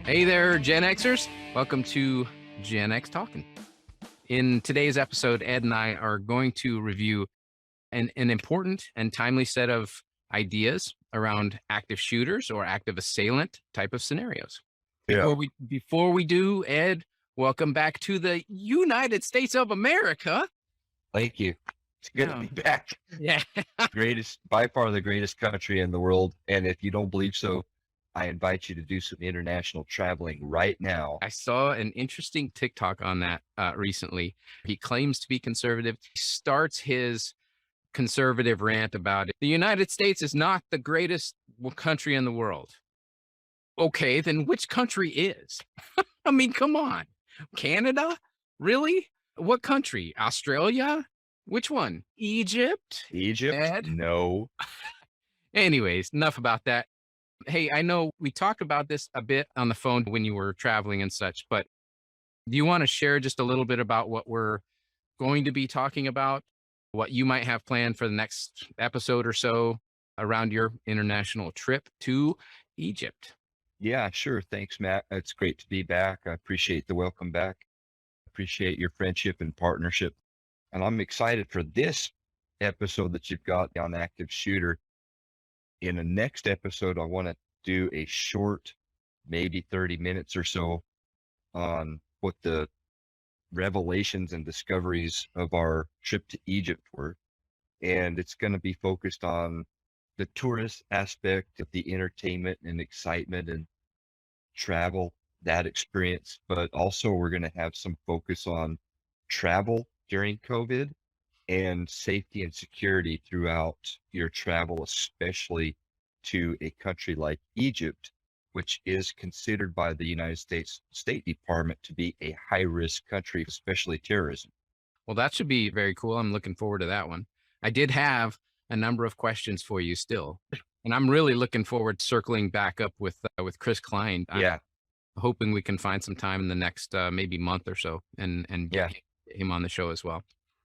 Hey there, Gen Xers. Welcome to GenXTalkin. In today's episode, Ed and I are going to review an important and timely set of ideas around active shooters or active assailant type of scenarios. Yeah. Before we do, Ed, welcome back to the United States of America. Thank you. It's good to be back. Yeah. By far the greatest country in the world. And if you don't believe so, I invite you to do some international traveling right now. I saw an interesting TikTok on that recently. He claims to be conservative. He starts his conservative rant about it. The United States is not the greatest country in the world. Okay, then which country is? I mean, come on. Canada? Really? What country? Australia? Which one? Egypt? Egypt? Ed? No. Anyways, enough about that. Hey, I know we talked about this a bit on the phone when you were traveling and such, but do you want to share just a little bit about what we're going to be talking about, what you might have planned for the next episode or so around your international trip to Egypt? Yeah, sure. Thanks, Matt. It's great to be back. I appreciate the welcome back. Appreciate your friendship and partnership. And I'm excited for this episode that you've got on active shooter. In the next episode, I want to do a short, maybe 30 minutes or so on what the revelations and discoveries of our trip to Egypt were. And it's going to be focused on the tourist aspect of the entertainment and excitement and travel, that experience. But also we're going to have some focus on travel during COVID and safety and security throughout your travel, especially to a country like Egypt, which is considered by the United States State Department to be a high-risk country, especially terrorism. Well, that should be very cool. I'm looking forward to that one. I did have a number of questions for you still, and I'm really looking forward to circling back up with Chris Klein. Yeah, I'm hoping we can find some time in the next maybe month or so and yeah, get him on the show as well.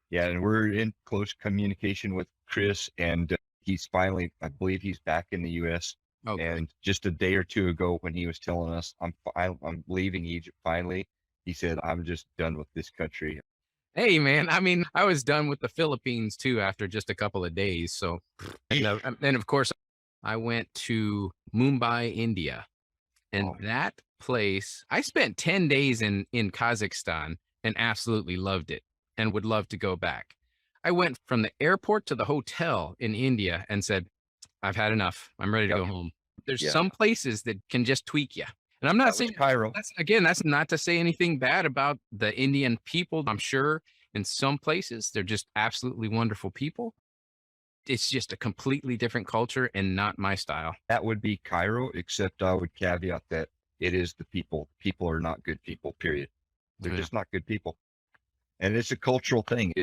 yeah. And we're in close communication with Chris, and he's finally, I believe he's back in the U.S. Oh, And just a day or two ago, when he was telling us, I'm leaving Egypt finally, he said, I'm just done with this country. hey, man. I mean, I was done with the Philippines too after just a couple of days. So, and of course, I went to Mumbai, India, and Oh, that place, I spent 10 days in Kazakhstan and absolutely loved it and would love to go back. I went from the airport to the hotel in India and said, I've had enough. I'm ready to yep, go home. There's yeah. some places that can just tweak you. And I'm not That was saying Cairo. that's not to say anything bad about the Indian people. I'm sure in some places they're just absolutely wonderful people. It's just a completely different culture and not my style. That would be Cairo, except I would caveat that it is the people. People are not good people, period. They're Yeah. just not good people. And it's a cultural thing.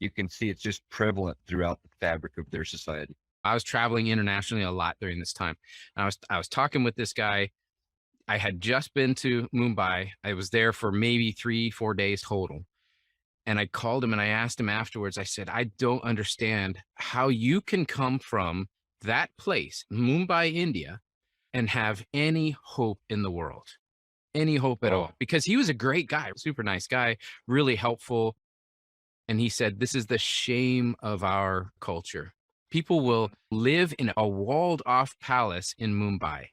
You can see it's just prevalent throughout the fabric of their society. I was traveling internationally a lot during this time. I was talking with this guy. I had just been to Mumbai. I was there for maybe 3-4 days total. And I called him and I asked him afterwards, I said, I don't understand how you can come from that place, Mumbai, India, and have any hope in the world, any hope at Oh, all. Because he was a great guy, super nice guy, really helpful. And he said, this is the shame of our culture. People will live in a walled off palace in Mumbai.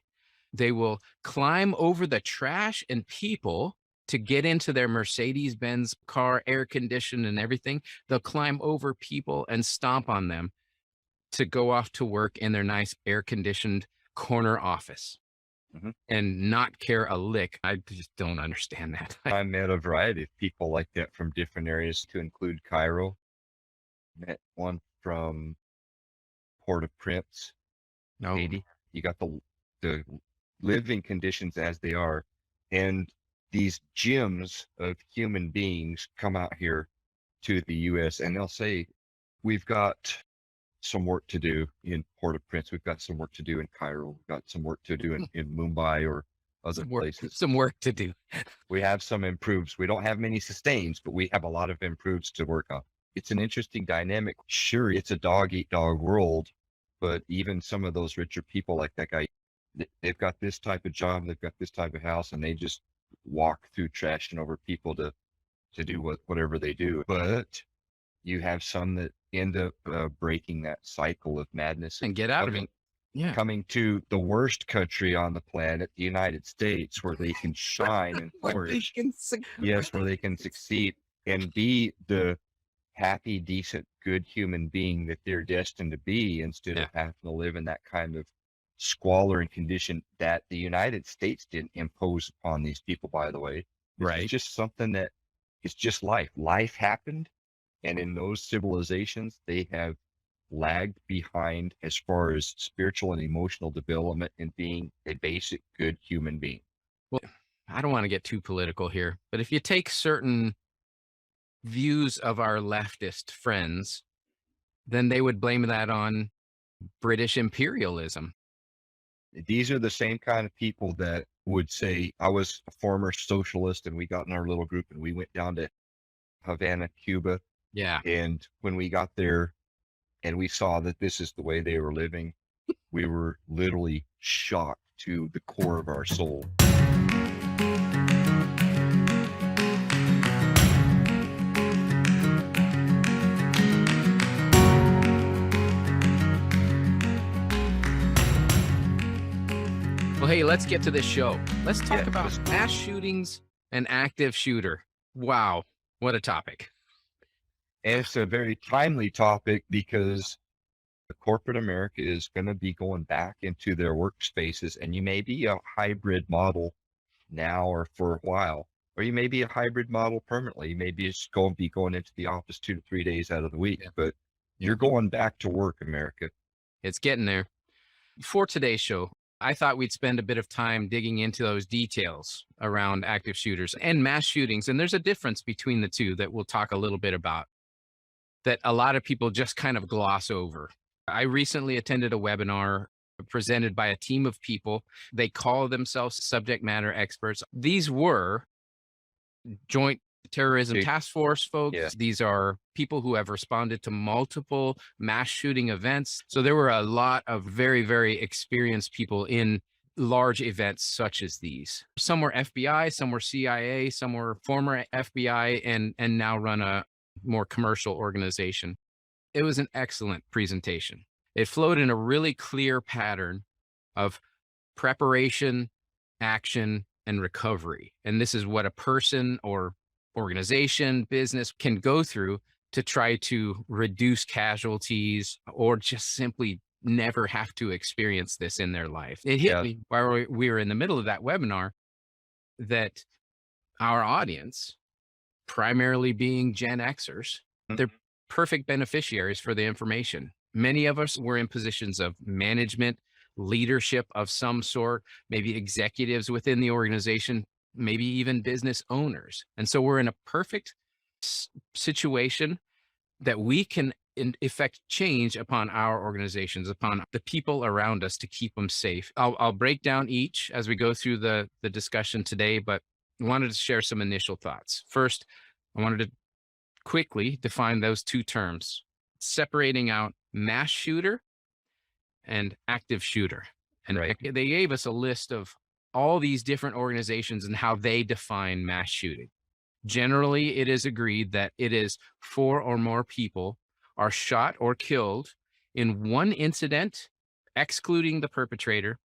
They will climb over the trash and people to get into their Mercedes-Benz car, air conditioned and everything. They'll climb over people and stomp on them to go off to work in their nice air conditioned corner office mhm. and not care a lick. I just don't understand that. I met a variety of people like that from different areas, to include Cairo. Met one from Port-au-Prince, No. Haiti. You got the living conditions as they are, and these gems of human beings come out here to the U.S. and they'll say, we've got some work to do in Port-au-Prince. We've got some work to do in Cairo. We've got some work to do in Mumbai or other places. Some work to do. We have some improves. We don't have many sustains, but we have a lot of improves to work on. It's an interesting dynamic. Sure, it's a dog eat dog world, but even some of those richer people like that guy, they've got this type of job, they've got this type of house, and they just walk through trashing over people to do whatever they do. But you have some that end up breaking that cycle of madness And and get out of it. Yeah. coming to the worst country on the planet, the United States, where they can shine and flourish. Yes, where they can succeed and be the happy, decent, good human being that they're destined to be, instead Yeah. of having to live in that kind of squalor and condition that the United States didn't impose upon these people, by the way. This is Right. just something that it's just life. Life happened. And in those civilizations, they have lagged behind as far as spiritual and emotional development and being a basic good human being. Well, I don't want to get too political here, but if you take certain views of our leftist friends, then they would blame that on British imperialism. These are the same kind of people that would say, I was a former socialist and we got in our little group and we went down to Havana, Cuba. Yeah. And when we got there and we saw that this is the way they were living, we were literally shocked to the core of our soul. Well, hey, let's get to this show. Let's talk Yeah, about let's- mass shootings and active shooter. Wow, what a topic. And it's a very timely topic because the corporate America is going to be going back into their workspaces, and you may be a hybrid model now or for a while, or you may be a hybrid model permanently. You may be just going to be going into the office 2 to 3 days out of the week, Yeah. but you're going back to work, America. It's getting there. For today's show, I thought we'd spend a bit of time digging into those details around active shooters and mass shootings. And there's a difference between the two that we'll talk a little bit about that a lot of people just kind of gloss over. I recently attended a webinar presented by a team of people. They call themselves subject matter experts. These were Joint Terrorism Big- Task Force folks. Yeah. These are people who have responded to multiple mass shooting events. So there were a lot of very, very experienced people in large events such as these. Some were FBI, some were CIA, some were former FBI and now run a more commercial organization. It was an excellent presentation. It flowed in a really clear pattern of preparation, action, and recovery. And this is what a person or organization, business can go through to try to reduce casualties or just simply never have to experience this in their life. It hit Yeah. me while we were in the middle of that webinar that our audience, primarily being Gen Xers, they're perfect beneficiaries for the information. Many of us were in positions of management, leadership of some sort, maybe executives within the organization, maybe even business owners. And so we're in a perfect situation that we can effect change upon our organizations, upon the people around us to keep them safe. I'll break down each as we go through the discussion today, but I wanted to share some initial thoughts. First, I wanted to quickly define those two terms, separating out mass shooter and active shooter. And Right. they gave us a list of all these different organizations and how they define mass shooting. Generally, it is agreed that it is 4 or more people are shot or killed in one incident, excluding the perpetrator,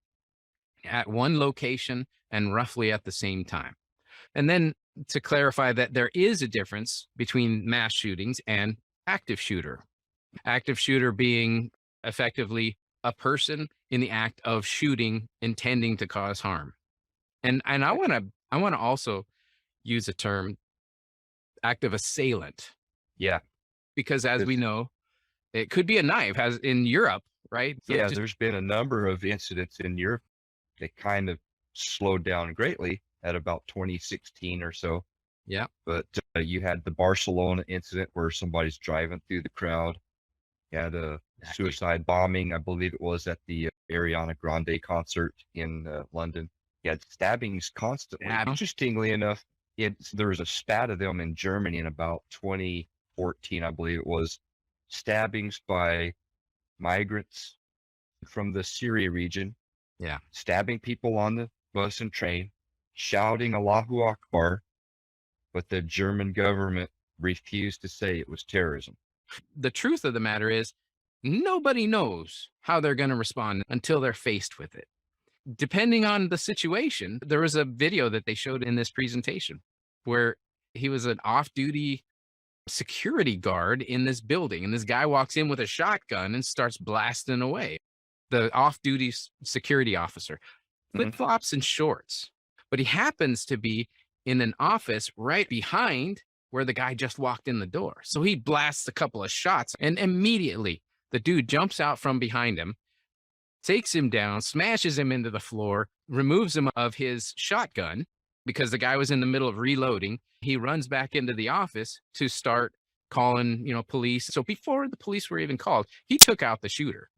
at one location and roughly at the same time. And then to clarify that there is a difference between mass shootings and active shooter. Active shooter being effectively a person in the act of shooting, intending to cause harm. And I want to also use a term, active assailant, Yeah. because as we know, it could be a knife, as in Europe, right? So Yeah. just- There's been a number of incidents in Europe that kind of slowed down greatly at about 2016 or so. yeah, But you had the Barcelona incident where somebody's driving through the crowd. You had a Exactly. suicide bombing, I believe it was at the Ariana Grande concert in London. You had stabbings constantly. Yeah. Interestingly enough, there was a spat of them in Germany in about 2014, I believe it was, stabbings by migrants from the Syria region Yeah. stabbing people on the bus and train, shouting Allahu Akbar, but the German government refused to say it was terrorism. The truth of the matter is, nobody knows how they're going to respond until they're faced with it. Depending on the situation, there was a video that they showed in this presentation where he was an off duty security guard in this building. And this guy walks in with a shotgun and starts blasting away. The off duty security officer, flip Mhm. flops and shorts. But he happens to be in an office right behind where the guy just walked in the door. So he blasts a couple of shots and immediately the dude jumps out from behind him, takes him down, smashes him into the floor, removes him of his shotgun because the guy was in the middle of reloading. He runs back into the office to start calling, police. So before the police were even called, he took out the shooter.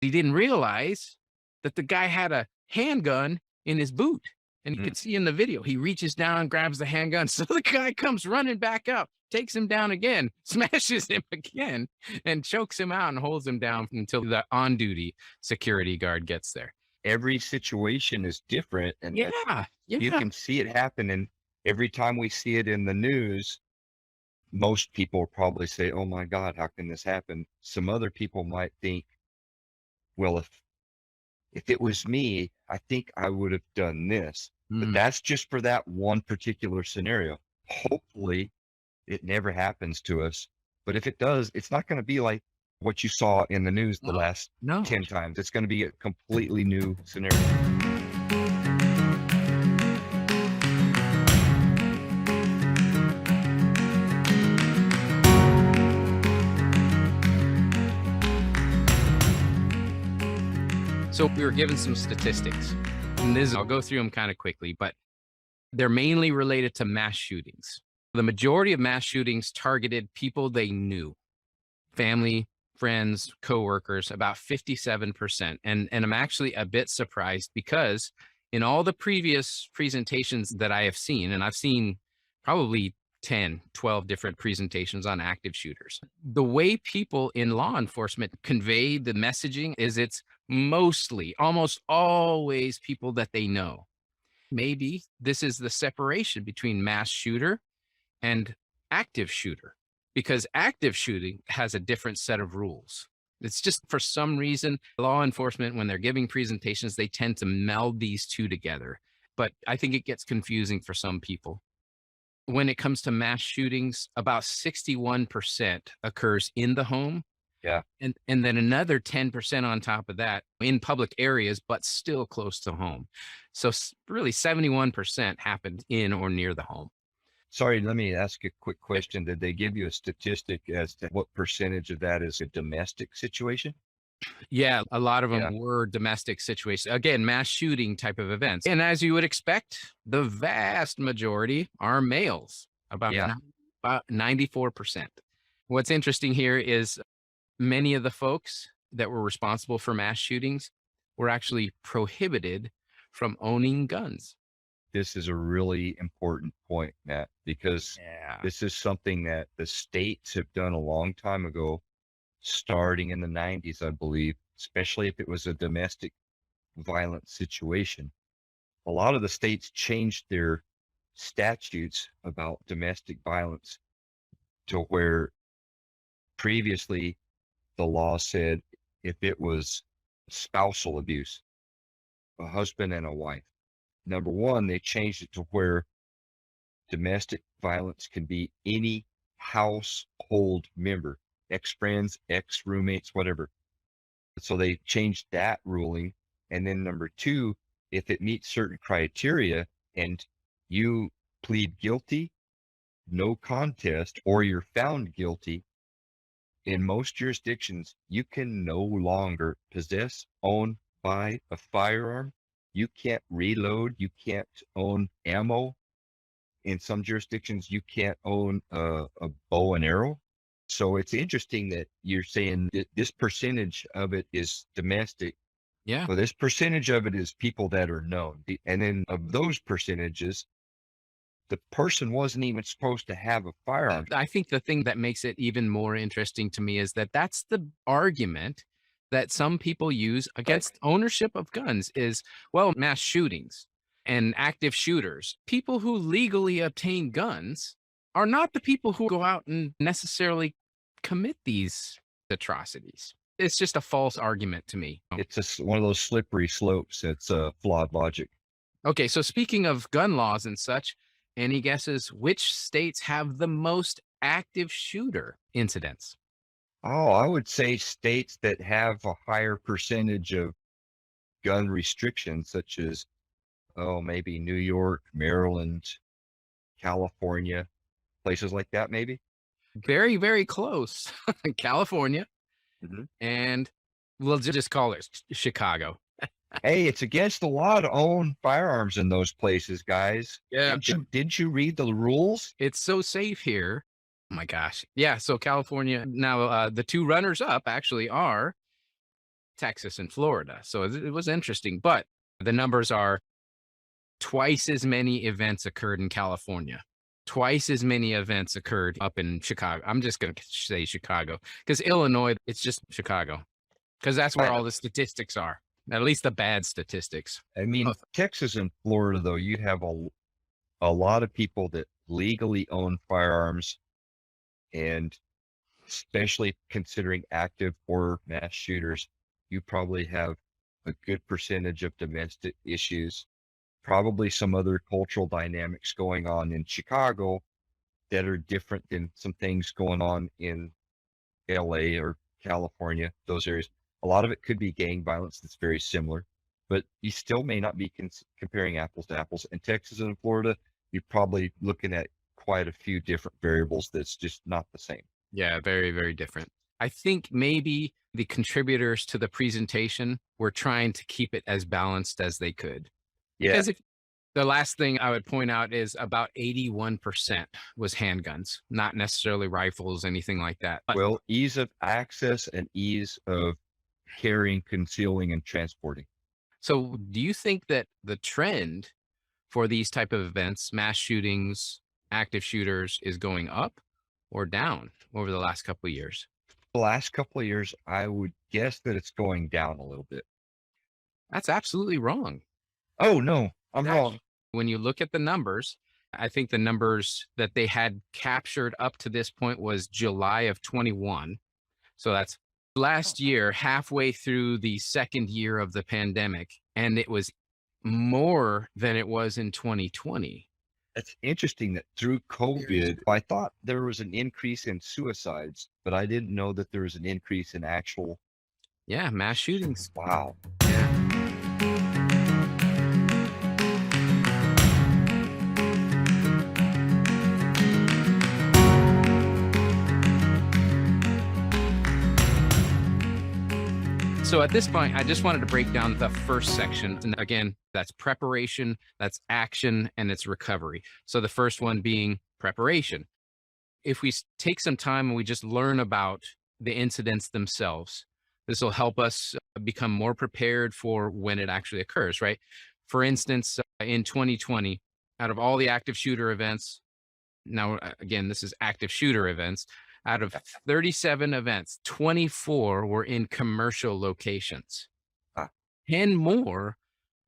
He didn't realize that the guy had a handgun in his boot. And you Mhm. can see in the video, he reaches down, grabs the handgun. So the guy comes running back up, takes him down again, smashes him again, and chokes him out and holds him down until the on duty security guard gets there. Every situation is different, and Yeah. you Yeah. can see it happen. And every time we see it in the news, most people will probably say, "Oh my God, how can this happen?" Some other people might think, "Well, if it was me, I think I would have done this." But Mm. that's just for that one particular scenario. Hopefully, it never happens to us. But if it does, it's not going to be like what you saw in the news the No. last No. 10 times. It's going to be a completely new scenario. So we were given some statistics. And this, I'll go through them kind of quickly, but they're mainly related to mass shootings. The majority of mass shootings targeted people they knew, family, friends, coworkers, about 57%. And I'm actually a bit surprised because in all the previous presentations that I have seen, and I've seen probably 10, 12 different presentations on active shooters, the way people in law enforcement convey the messaging is it's mostly, almost always people that they know. Maybe this is the separation between mass shooter and active shooter because active shooting has a different set of rules. It's just for some reason, law enforcement, when they're giving presentations, they tend to meld these two together. But I think it gets confusing for some people. When it comes to mass shootings, about 61% occurs in the home. Yeah. And then another 10% on top of that in public areas, but still close to home. So really 71% happened in or near the home. Sorry, let me ask a quick question. Did they give you a statistic as to what percentage of that is a domestic situation? Yeah, a lot of them Yeah. were domestic situations. Again, mass shooting type of events. And as you would expect, the vast majority are males, Yeah. about 94%. What's interesting here is many of the folks that were responsible for mass shootings were actually prohibited from owning guns. This is a really important point, Matt, because Yeah. this is something that the states have done a long time ago, starting in the 90s, I believe, especially if it was a domestic violence situation. A lot of the states changed their statutes about domestic violence to where previously the law said if it was spousal abuse, a husband and a wife. Number one, they changed it to where domestic violence can be any household member, ex-friends, ex-roommates, whatever. So they changed that ruling. And then number two, if it meets certain criteria and you plead guilty, no contest, or you're found guilty, in most jurisdictions, you can no longer possess, own, buy a firearm. You can't reload. You can't own ammo. In some jurisdictions, you can't own a bow and arrow. So it's interesting that you're saying that this percentage of it is domestic. Yeah. Well, this percentage of it is people that are known. And then of those percentages, the person wasn't even supposed to have a firearm. I think the thing that makes it even more interesting to me is that that's the argument that some people use against ownership of guns is, well, mass shootings and active shooters. People who legally obtain guns are not the people who go out and necessarily commit these atrocities. It's just a false argument to me. It's just one of those slippery slopes. It's a flawed logic. Okay, so speaking of gun laws and such, any guesses which states have the most active shooter incidents? Oh, I would say states that have a higher percentage of gun restrictions, such as, oh, maybe New York, Maryland, California, places like that, maybe. Very, very close. California, Mhm. and we'll just call it Chicago. Hey, it's against the law to own firearms in those places, guys. Yeah, Didn't you read the rules? it's so safe here. Oh my gosh. Yeah, so California now, the two runners up actually are Texas and Florida. So it was interesting, but the numbers are twice as many events occurred in California. Twice as many events occurred up in Chicago. I'm just going to say Chicago because Illinois, it's just Chicago because that's where I, all the statistics are, at least the bad statistics. I mean, Oh, Texas and Florida, though, you have a lot of people that legally own firearms, and especially considering active or mass shooters, you probably have a good percentage of domestic issues, probably some other cultural dynamics going on in Chicago that are different than some things going on in LA or California, those areas. A lot of it could be gang violence that's very similar, but you still may not be comparing apples to apples. In Texas and Florida, you're probably looking at quite a few different variables that's just not the same. yeah, very, very different. I think maybe the contributors to the presentation were trying to keep it as balanced as they could. Yeah. Because if the last thing I would point out is about 81% was handguns, not necessarily rifles, anything like that. But Well, ease of access and ease of carrying, concealing, and transporting. so do you think that the trend for these type of events, mass shootings, active shooters is going up or down over the last couple of years? The last couple of years, I would guess that it's going down a little bit. That's absolutely wrong. Oh, no, I'm That wrong. when you look at the numbers, I think the numbers that they had captured up to this point was July of 21. So that's last year, halfway through the second year of the pandemic, and it was more than it was in 2020. It's interesting that through COVID, I thought there was an increase in suicides, but I didn't know that there was an increase in actual. Yeah, mass shootings. Wow. Yeah. So at this point, I just wanted to break down the first section. And again, that's preparation, that's action, and it's recovery. So the first one being preparation. If we take some time and we just learn about the incidents themselves, this will help us become more prepared for when it actually occurs, right? For instance, in 2020, out of all the active shooter events, now again, this is active shooter events, out of 37 events, 24 were in commercial locations. Ah, 10 more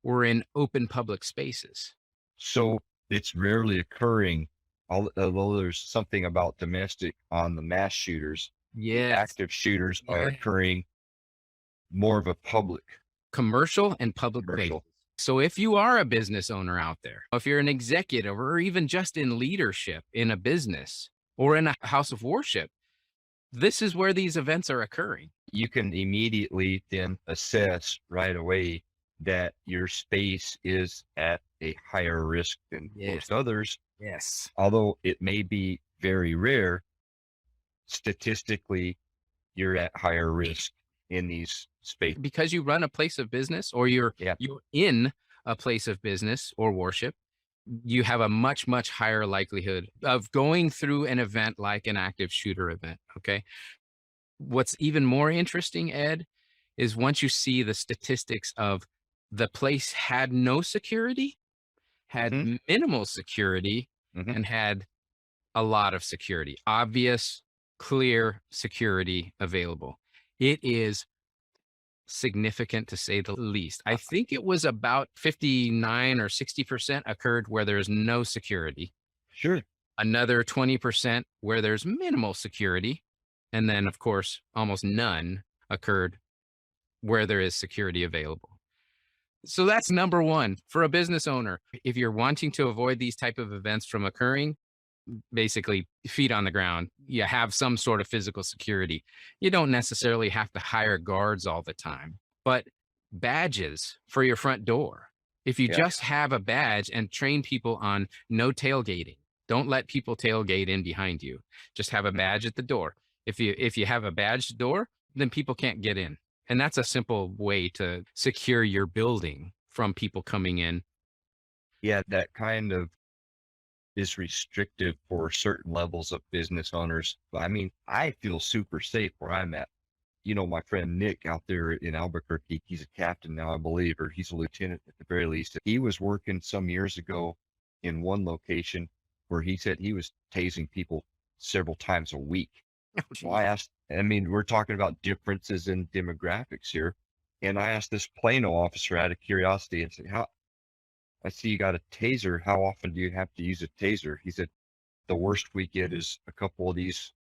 were in open public spaces. so it's rarely occurring, although there's something about domestic on the mass shooters. The Yes. active shooters are Yeah. occurring more of a public Commercial and public spaces. commercial. So if you are a business owner out there, if you're an executive or even just in leadership in a business or in a house of worship, this is where these events are occurring. You can immediately then assess right away that your space is at a higher risk than Yes. most others. Yes. Although it may be very rare, statistically, you're at higher risk in these spaces. Because you run a place of business or you're Yeah. you're in a place of business or worship, you have a much, much higher likelihood of going through an event like an active shooter event. Okay. What's even more interesting, Ed, is once you see the statistics of the place had no security, had hmm minimal security, hmm and had a lot of security, obvious, clear security available. It is significant to say the least. I think it was about 59 or 60% occurred where there's no security, Sure. another 20% where there's minimal security, and then, of course, almost none occurred where there is security available. So that's number one for a business owner. If you're wanting to avoid these type of events from occurring, basically feet on the ground, you have some sort of physical security. You don't necessarily have to hire guards all the time, but badges for your front door. If you Yeah. just have a badge and train people on no tailgating, don't let people tailgate in behind you. Just have a badge at the door. If you have a badged door, then people can't get in. And that's a simple way to secure your building from people coming in. Yeah. That kind of is restrictive for certain levels of business owners. I mean, I feel super safe where I'm at. My friend Nick out there in Albuquerque, he's a captain now, I believe, or he's a lieutenant at the very least. He was working some years ago in one location where he said he was tasing people several times a week. Oh, Well, I geez. asked, I mean, we're talking about differences in demographics here. And I asked this Plano officer out of curiosity and said, I see you got a taser. How often do you have to use a taser? He said, the worst we get is a couple of these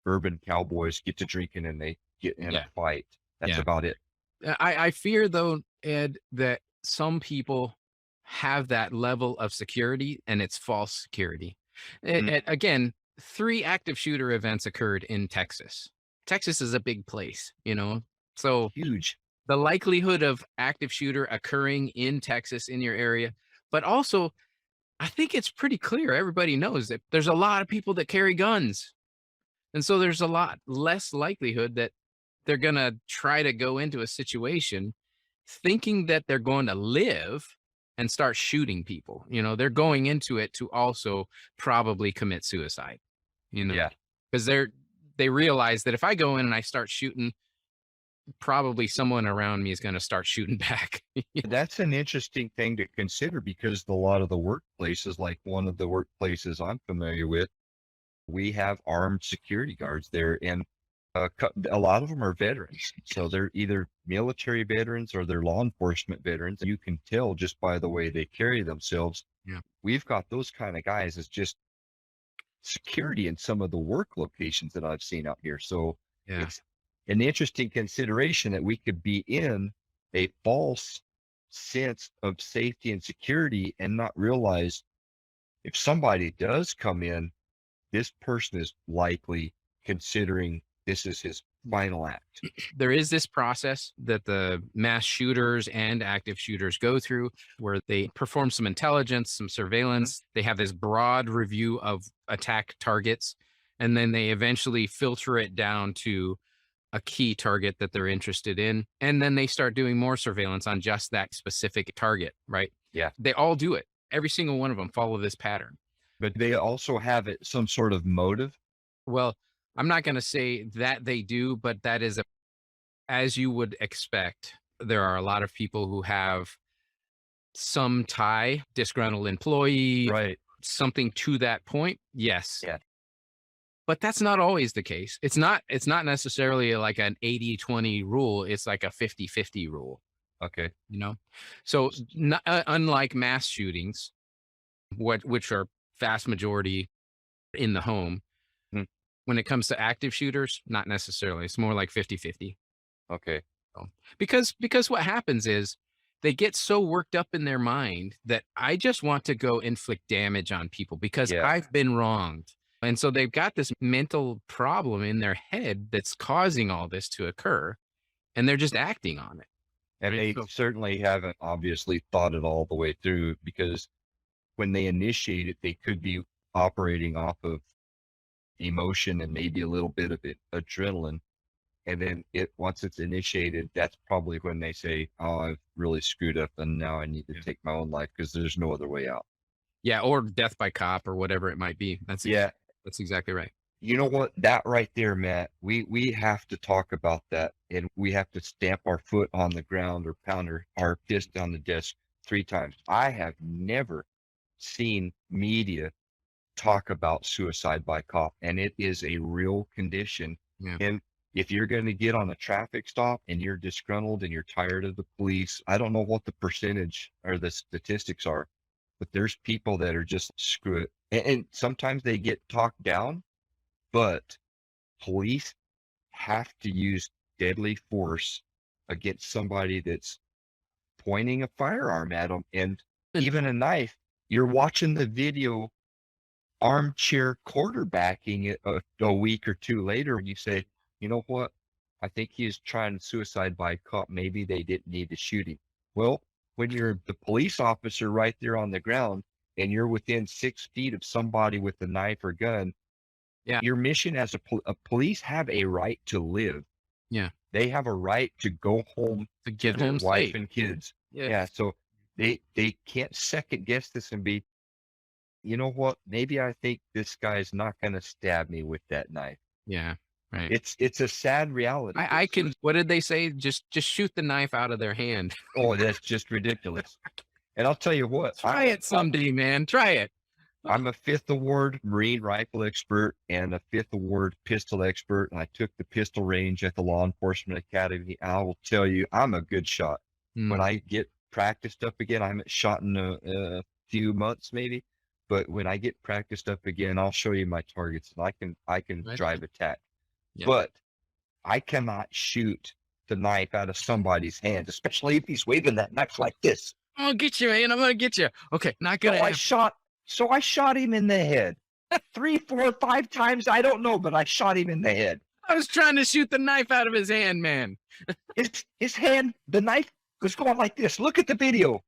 urban cowboys get to drinking and they get in a Yeah. fight. That's Yeah. about it. I fear though, Ed, that some people have that level of security and it's false security. Mm, Again, 3 active shooter events occurred in Texas. Texas is a big place, you know? So huge. the likelihood of active shooter occurring in Texas in your area, but also I think it's pretty clear. Everybody knows that there's a lot of people that carry guns. And so there's a lot less likelihood that they're going to try to go into a situation thinking that they're going to live and start shooting people. They're going into it to also probably commit suicide, Yeah. because they realize that if I go in and I start shooting, probably someone around me is going to start shooting back. That's an interesting thing to consider because a lot of the workplaces, like one of the workplaces I'm familiar with, we have armed security guards there, and a lot of them are veterans. So they're either military veterans or they're law enforcement veterans. You can tell just by the way they carry themselves. Yeah. We've got those kind of guys as just security in some of the work locations that I've seen out here. So Yeah. it's an interesting consideration that we could be in a false sense of safety and security and not realize if somebody does come in, this person is likely considering this is his final act. There is this process that the mass shooters and active shooters go through where they perform some intelligence, some surveillance. They have this broad review of attack targets, and then they eventually filter it down to a key target that they're interested in. And then they start doing more surveillance on just that specific target, right? Yeah. They all do it. Every single one of them follow this pattern. But they also have it some sort of motive. Well, I'm not going to say that they do, but that is as you would expect. There are a lot of people who have some tie, disgruntled employee, Right. something to that point. Yes. Yeah. But that's not always the case. It's not necessarily like an 80-20 rule. It's like a 50-50 rule, Okay. you know? So unlike mass shootings, which are vast majority in the home, Hmm. when it comes to active shooters, not necessarily. It's more like 50-50. Okay. Because what happens is they get so worked up in their mind that I just want to go inflict damage on people because Yeah. I've been wronged. And so they've got this mental problem in their head that's causing all this to occur, and they're just acting on it. And Right? they So certainly haven't obviously thought it all the way through because when they initiate it, they could be operating off of emotion and maybe a little bit of adrenaline. And then once it's initiated, that's probably when they say, "Oh, I've really screwed up, and now I need to Yeah. take my own life because there's no other way out." Yeah, or death by cop or whatever it might be. Yeah, That's exactly right. you know what? That right there, Matt. We have to talk about that, and we have to stamp our foot on the ground or pound our fist on the desk 3 times. I have never seen media talk about suicide by cop, and it is a real condition. Yeah. And If you're going to get on a traffic stop and you're disgruntled and you're tired of the police, I don't know what the percentage or the statistics are, but there's people that are just screw it. And sometimes they get talked down, but police have to use deadly force against somebody that's pointing a firearm at them and And even a knife. You're watching the video armchair quarterbacking it a week or two later, and you say, you know what? I think he's trying suicide by cop. Maybe they didn't need to shoot him. Well, when you're the police officer right there on the ground and you're within 6 feet of somebody with a knife or gun, yeah, your mission as a police have a right to live. yeah, They have a right to go home to to get their home wife safe. and kids. Yeah, Yeah, so they can't second guess this and be, you know what? Maybe I think this guy's not going to stab me with that knife. yeah, right. It's a sad reality. I can. What did they say? Just shoot the knife out of their hand. Oh, that's just ridiculous. And I'll tell you what, Try it someday, man. Try it. I'm a 5th award Marine rifle expert and a 5th award pistol expert, and I took the pistol range at the Law Enforcement Academy. I will tell you, I'm a good shot. When Mm, I get practiced up again, I haven't shot in a few months maybe, but when I get practiced up again, I'll show you my targets, and I can right. drive attack. Yeah. But I cannot shoot the knife out of somebody's hand, especially if he's waving that knife like this. I'll get you, man. I'm gonna get you. Okay, not So gonna. I shot him in the head. 3, 4, 5 times, I don't know, but I shot him in the head. I was trying to shoot the knife out of his hand, man. His hand, the knife was going like this. Look at the video.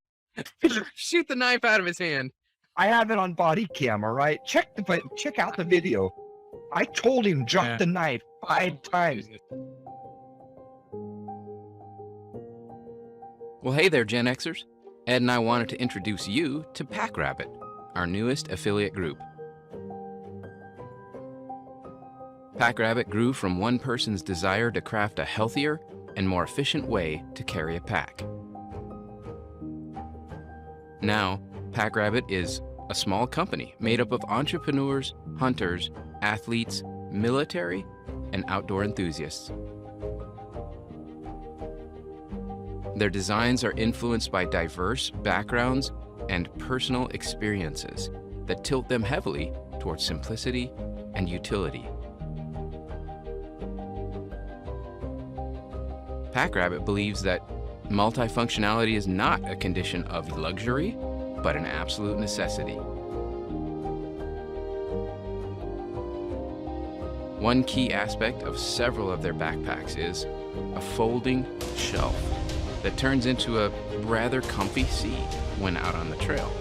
Shoot the knife out of his hand. I have it on body cam, all right? Check out the video. I told him drop Yeah. the knife 5 times. Well, hey there, Gen Xers. Ed and I wanted to introduce you to PackRabbit, our newest affiliate group. PackRabbit grew from one person's desire to craft a healthier and more efficient way to carry a pack. Now, PackRabbit is a small company made up of entrepreneurs, hunters, athletes, military, and outdoor enthusiasts. Their designs are influenced by diverse backgrounds and personal experiences that tilt them heavily towards simplicity and utility. PackRabbit believes that multifunctionality is not a condition of luxury, but an absolute necessity. One key aspect of several of their backpacks is a folding shelf that turns into a rather comfy seat when out on the trail.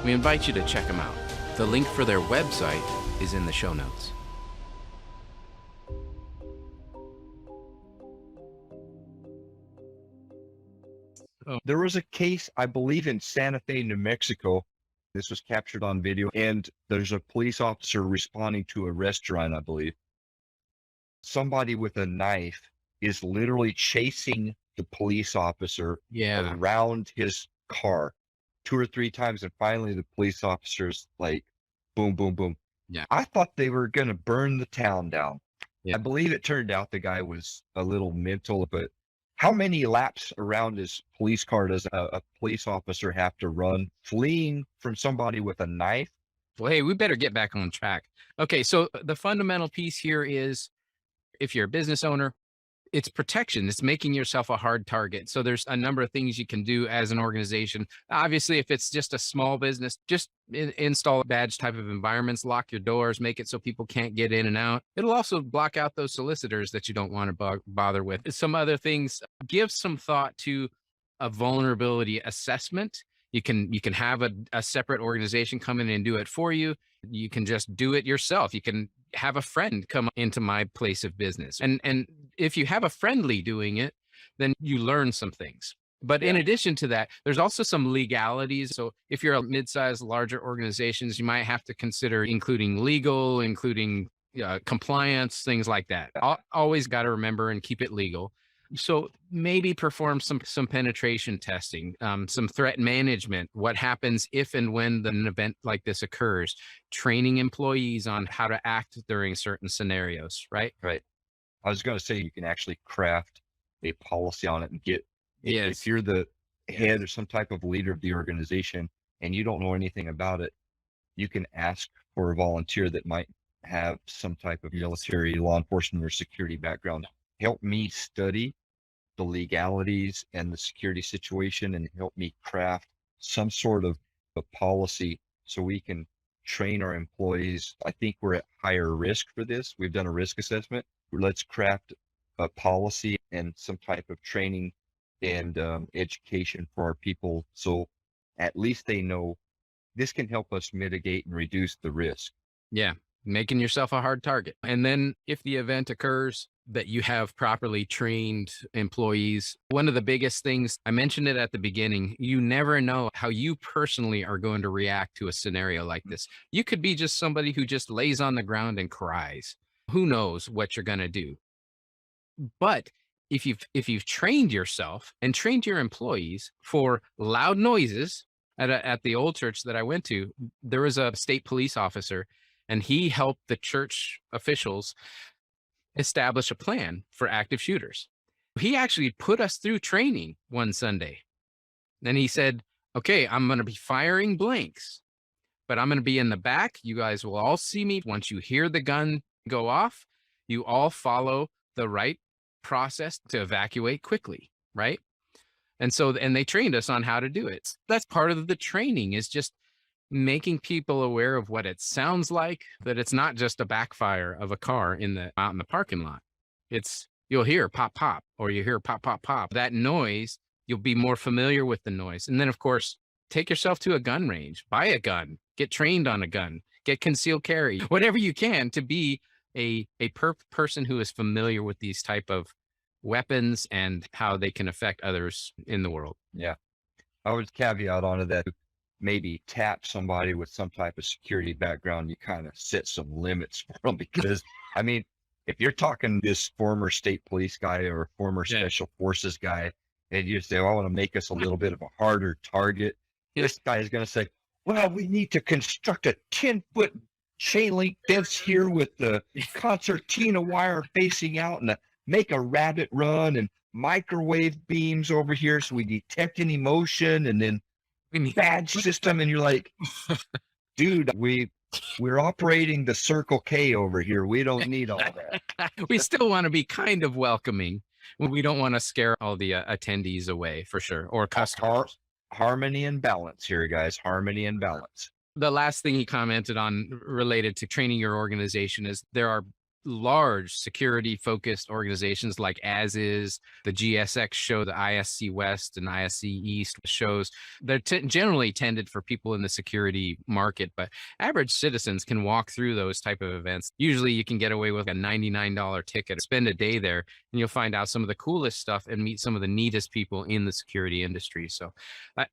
We invite you to check them out. The link for their website is in the show notes. There was a case, I believe, in Santa Fe, New Mexico. This was captured on video, and there's a police officer responding to a restaurant, I believe. Somebody with a knife is literally chasing the police officer Yeah. around his car 2 or 3 times, and finally the police officer's like, boom, boom, boom. Yeah. I thought they were going to burn the town down. Yeah. I believe it turned out the guy was a little mental, but how many laps around his police car does a police officer have to run fleeing from somebody with a knife? Well, hey, we better get back on track. Okay, so the fundamental piece here is if you're a business owner, it's protection. It's making yourself a hard target. So there's a number of things you can do as an organization. Obviously, if it's just a small business, just install badge type of environments, lock your doors, make it so people can't get in and out. It'll also block out those solicitors that you don't want to bother with. Some other things, give some thought to a vulnerability assessment. You can have a separate organization come in and do it for you. You can just do it yourself. You can have a friend come into my place of business. And if you have a friendly doing it, then you learn some things. But in addition to that, there's also some legalities. So if you're a mid-sized, larger organizations, you might have to consider including legal, including compliance, things like that. Always got to remember and keep it legal. So maybe perform some penetration testing, some threat management. What happens if and when an event like this occurs? Training employees on how to act during certain scenarios, right? Right. I was going to say you can actually craft a policy on it and get, if Yes. you're the head or some type of leader of the organization and you don't know anything about it, you can ask for a volunteer that might have some type of military, law enforcement, or security background. Help me study the legalities and the security situation and help me craft some sort of a policy so we can train our employees. I think we're at higher risk for this. We've done a risk assessment. Let's craft a policy and some type of training and education for our people. So at least they know this can help us mitigate and reduce the risk. Yeah. Making yourself a hard target. And then if the event occurs, that you have properly trained employees. One of the biggest things, I mentioned it at the beginning, you never know how you personally are going to react to a scenario like this. You could be just somebody who just lays on the ground and cries. Who knows what you're going to do? But if you've trained yourself and trained your employees for loud noises at the old church that I went to, there was a state police officer and he helped the church officials establish a plan for active shooters. He actually put us through training one Sunday. Then he said, "Okay, I'm going to be firing blanks, but I'm going to be in the back. You guys will all see me. Once you hear the gun go off, you all follow the right process to evacuate quickly, right?" And so, and they trained us on how to do it. That's part of the training, is just making people aware of what it sounds like, that it's not just a backfire of a car out in the parking lot. It's, you'll hear pop pop, or you hear pop pop pop. That noise, you'll be more familiar with the noise. And then of course, take yourself to a gun range, buy a gun, get trained on a gun, get concealed carry, whatever you can to be a person who is familiar with these type of weapons and how they can affect others in the world. Yeah. I would caveat onto that. Maybe tap somebody with some type of security background. You kind of set some limits for them because, I mean, if you're talking this former state police guy or former Yeah. special forces guy, and you say, "Oh, I want to make us a little bit of a harder target," Yeah. this guy is going to say, "Well, we need to construct a 10-foot chain link fence here with the concertina wire facing out and make a rabbit run and microwave beams over here so we detect any motion and then We need- badge system." And you're like, "Dude, we're operating the Circle K over here. We don't need all that." we still want to be kind of welcoming. We don't want to scare all the attendees away, for sure, or customers. Harmony and balance here, guys. Harmony and balance. The last thing he commented on related to training your organization is there are large security focused organizations like As Is, the GSX show, the ISC West and ISC East shows. They're generally tended for people in the security market, but average citizens can walk through those type of events. Usually you can get away with a $99 ticket, spend a day there, and you'll find out some of the coolest stuff and meet some of the neatest people in the security industry. So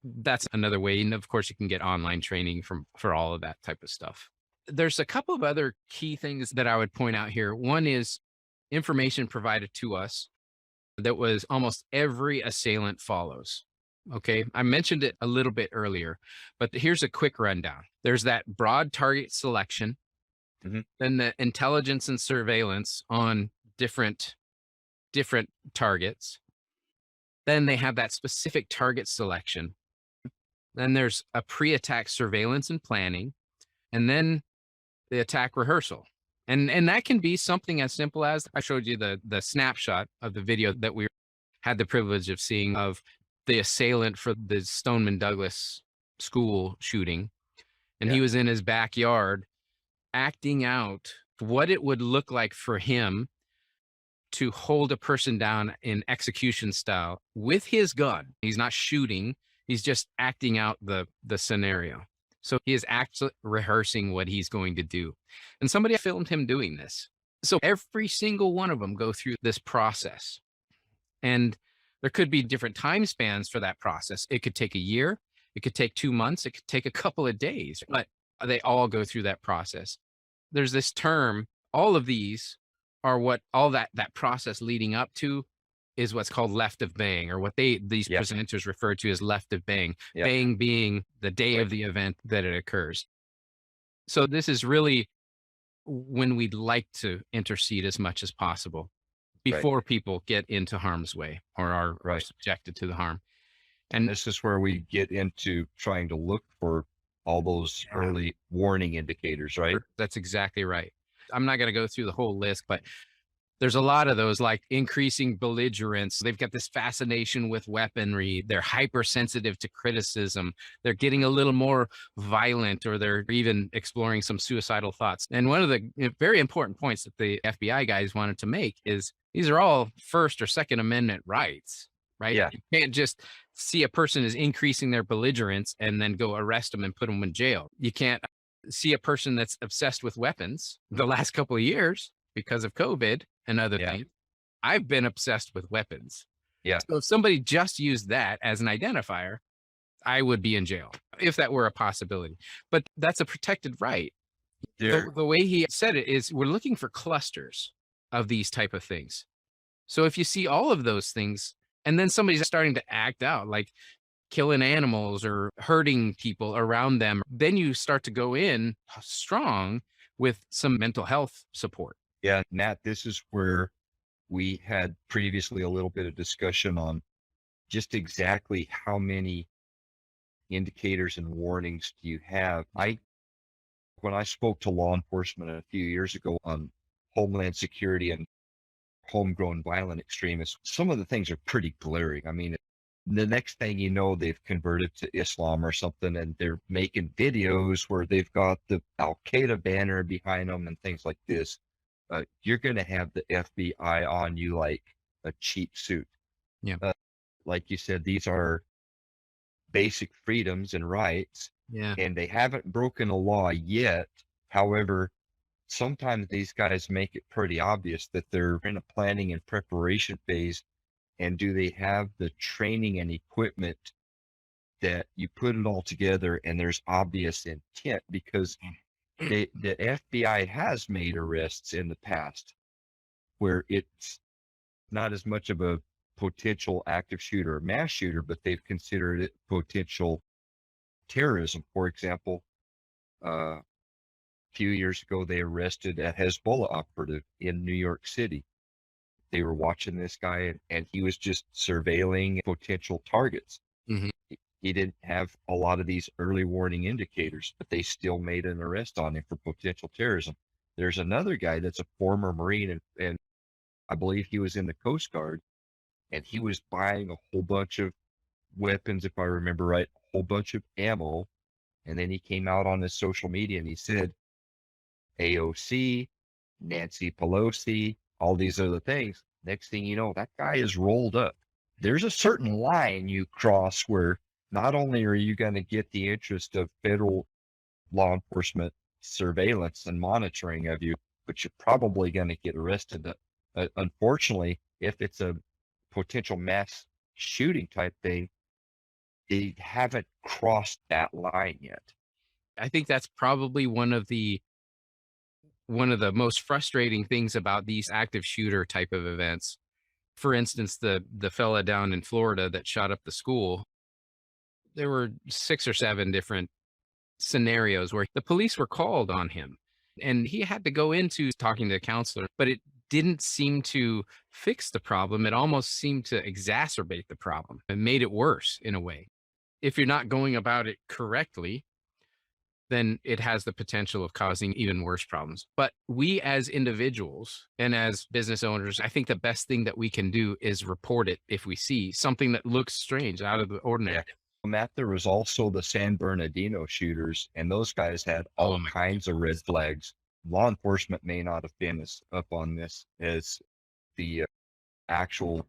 that's another way. And of course, you can get online training for all of that type of stuff. There's a couple of other key things that I would point out here. One is information provided to us that was almost every assailant follows. Okay. I mentioned it a little bit earlier, but here's a quick rundown. There's that broad target selection, then the intelligence and surveillance on different targets. Then they have that specific target selection. Then there's a pre-attack surveillance and planning, and then the attack rehearsal. And that can be something as simple as I showed you the snapshot of the video that we had the privilege of seeing of the assailant for the Stoneman Douglas school shooting. And he was in his backyard acting out what it would look like for him to hold a person down in execution style with his gun. He's not shooting, he's just acting out the scenario. So he is actually rehearsing what he's going to do. And somebody filmed him doing this. So every single one of them go through this process. And there could be different time spans for that process. It could take a year, it could take 2 months, it could take a couple of days, but they all go through that process. There's this term, all of these are what all that process leading up to is what's called left of bang, or what these Yeah. presenters refer to as left of bang, Yeah. bang being the day Right. of the event that it occurs. So this is really when we'd like to intercede as much as possible Right. before people get into harm's way or are Right. subjected to the harm. And And this is where we get into trying to look for all those yeah, early warning indicators, right? that's exactly right. I'm not going to go through the whole list, but there's a lot of those, like increasing belligerence. They've got this fascination with weaponry. They're hypersensitive to criticism. They're getting a little more violent, or they're even exploring some suicidal thoughts. And one of the very important points that the FBI guys wanted to make is these are all First or Second Amendment rights, right? Yeah. You can't just see a person is increasing their belligerence and then go arrest them and put them in jail. You can't see a person that's obsessed with weapons the last couple of years because of COVID and other Yeah. things. I've been obsessed with weapons. Yeah. So if somebody just used that as an identifier, I would be in jail if that were a possibility. But that's a protected right. There. The way he said it is we're looking for clusters of these type of things. So if you see all of those things and then somebody's starting to act out like killing animals or hurting people around them, then you start to go in strong with some mental health support. Yeah. Nat, this is where we had previously a little bit of discussion on just exactly how many indicators and warnings do you have. When I spoke to law enforcement a few years ago on homeland security and homegrown violent extremists, some of the things are pretty glaring. I mean, the next thing you know, they've converted to Islam or something, and they're making videos where they've got the Al Qaeda banner behind them and things like this. You're going to have the FBI on you like a cheap suit. Yeah. Uh, like you said, these are basic freedoms and rights, Yeah. and they haven't broken a law yet. However, sometimes these guys make it pretty obvious that they're in a planning and preparation phase. And do they have the training and equipment that you put it all together and there's obvious intent? Because the FBI has made arrests in the past where it's not as much of a potential active shooter or mass shooter, but they've considered it potential terrorism. For example, a few years ago, they arrested a Hezbollah operative in New York City. They were watching this guy and he was just surveilling potential targets. Mhm. He didn't have a lot of these early warning indicators, but they still made an arrest on him for potential terrorism. There's another guy that's a former Marine, and I believe he was in the Coast Guard, and he was buying a whole bunch of weapons, if I remember right, a whole bunch of ammo. And then he came out on his social media and he said, AOC, Nancy Pelosi, all these other things. Next thing you know, that guy is rolled up. There's a certain line you cross where not only are you going to get the interest of federal law enforcement surveillance and monitoring of you, but you're probably going to get arrested. Unfortunately, if it's a potential mass shooting type thing, they haven't crossed that line yet. I think that's probably one of the most frustrating things about these active shooter type of events. For instance, the fella down in Florida that shot up the school, there were 6 or 7 different scenarios where the police were called on him and he had to go into talking to a counselor, but it didn't seem to fix the problem. It almost seemed to exacerbate the problem and made it worse in a way. If you're not going about it correctly, then it has the potential of causing even worse problems. But we as individuals and as business owners, I think the best thing that we can do is report it if we see something that looks strange, out of the ordinary. Yeah. Matt, there was also the San Bernardino shooters, and those guys had Oh all my kinds of red flags. Law enforcement may not have been as up on this as the actual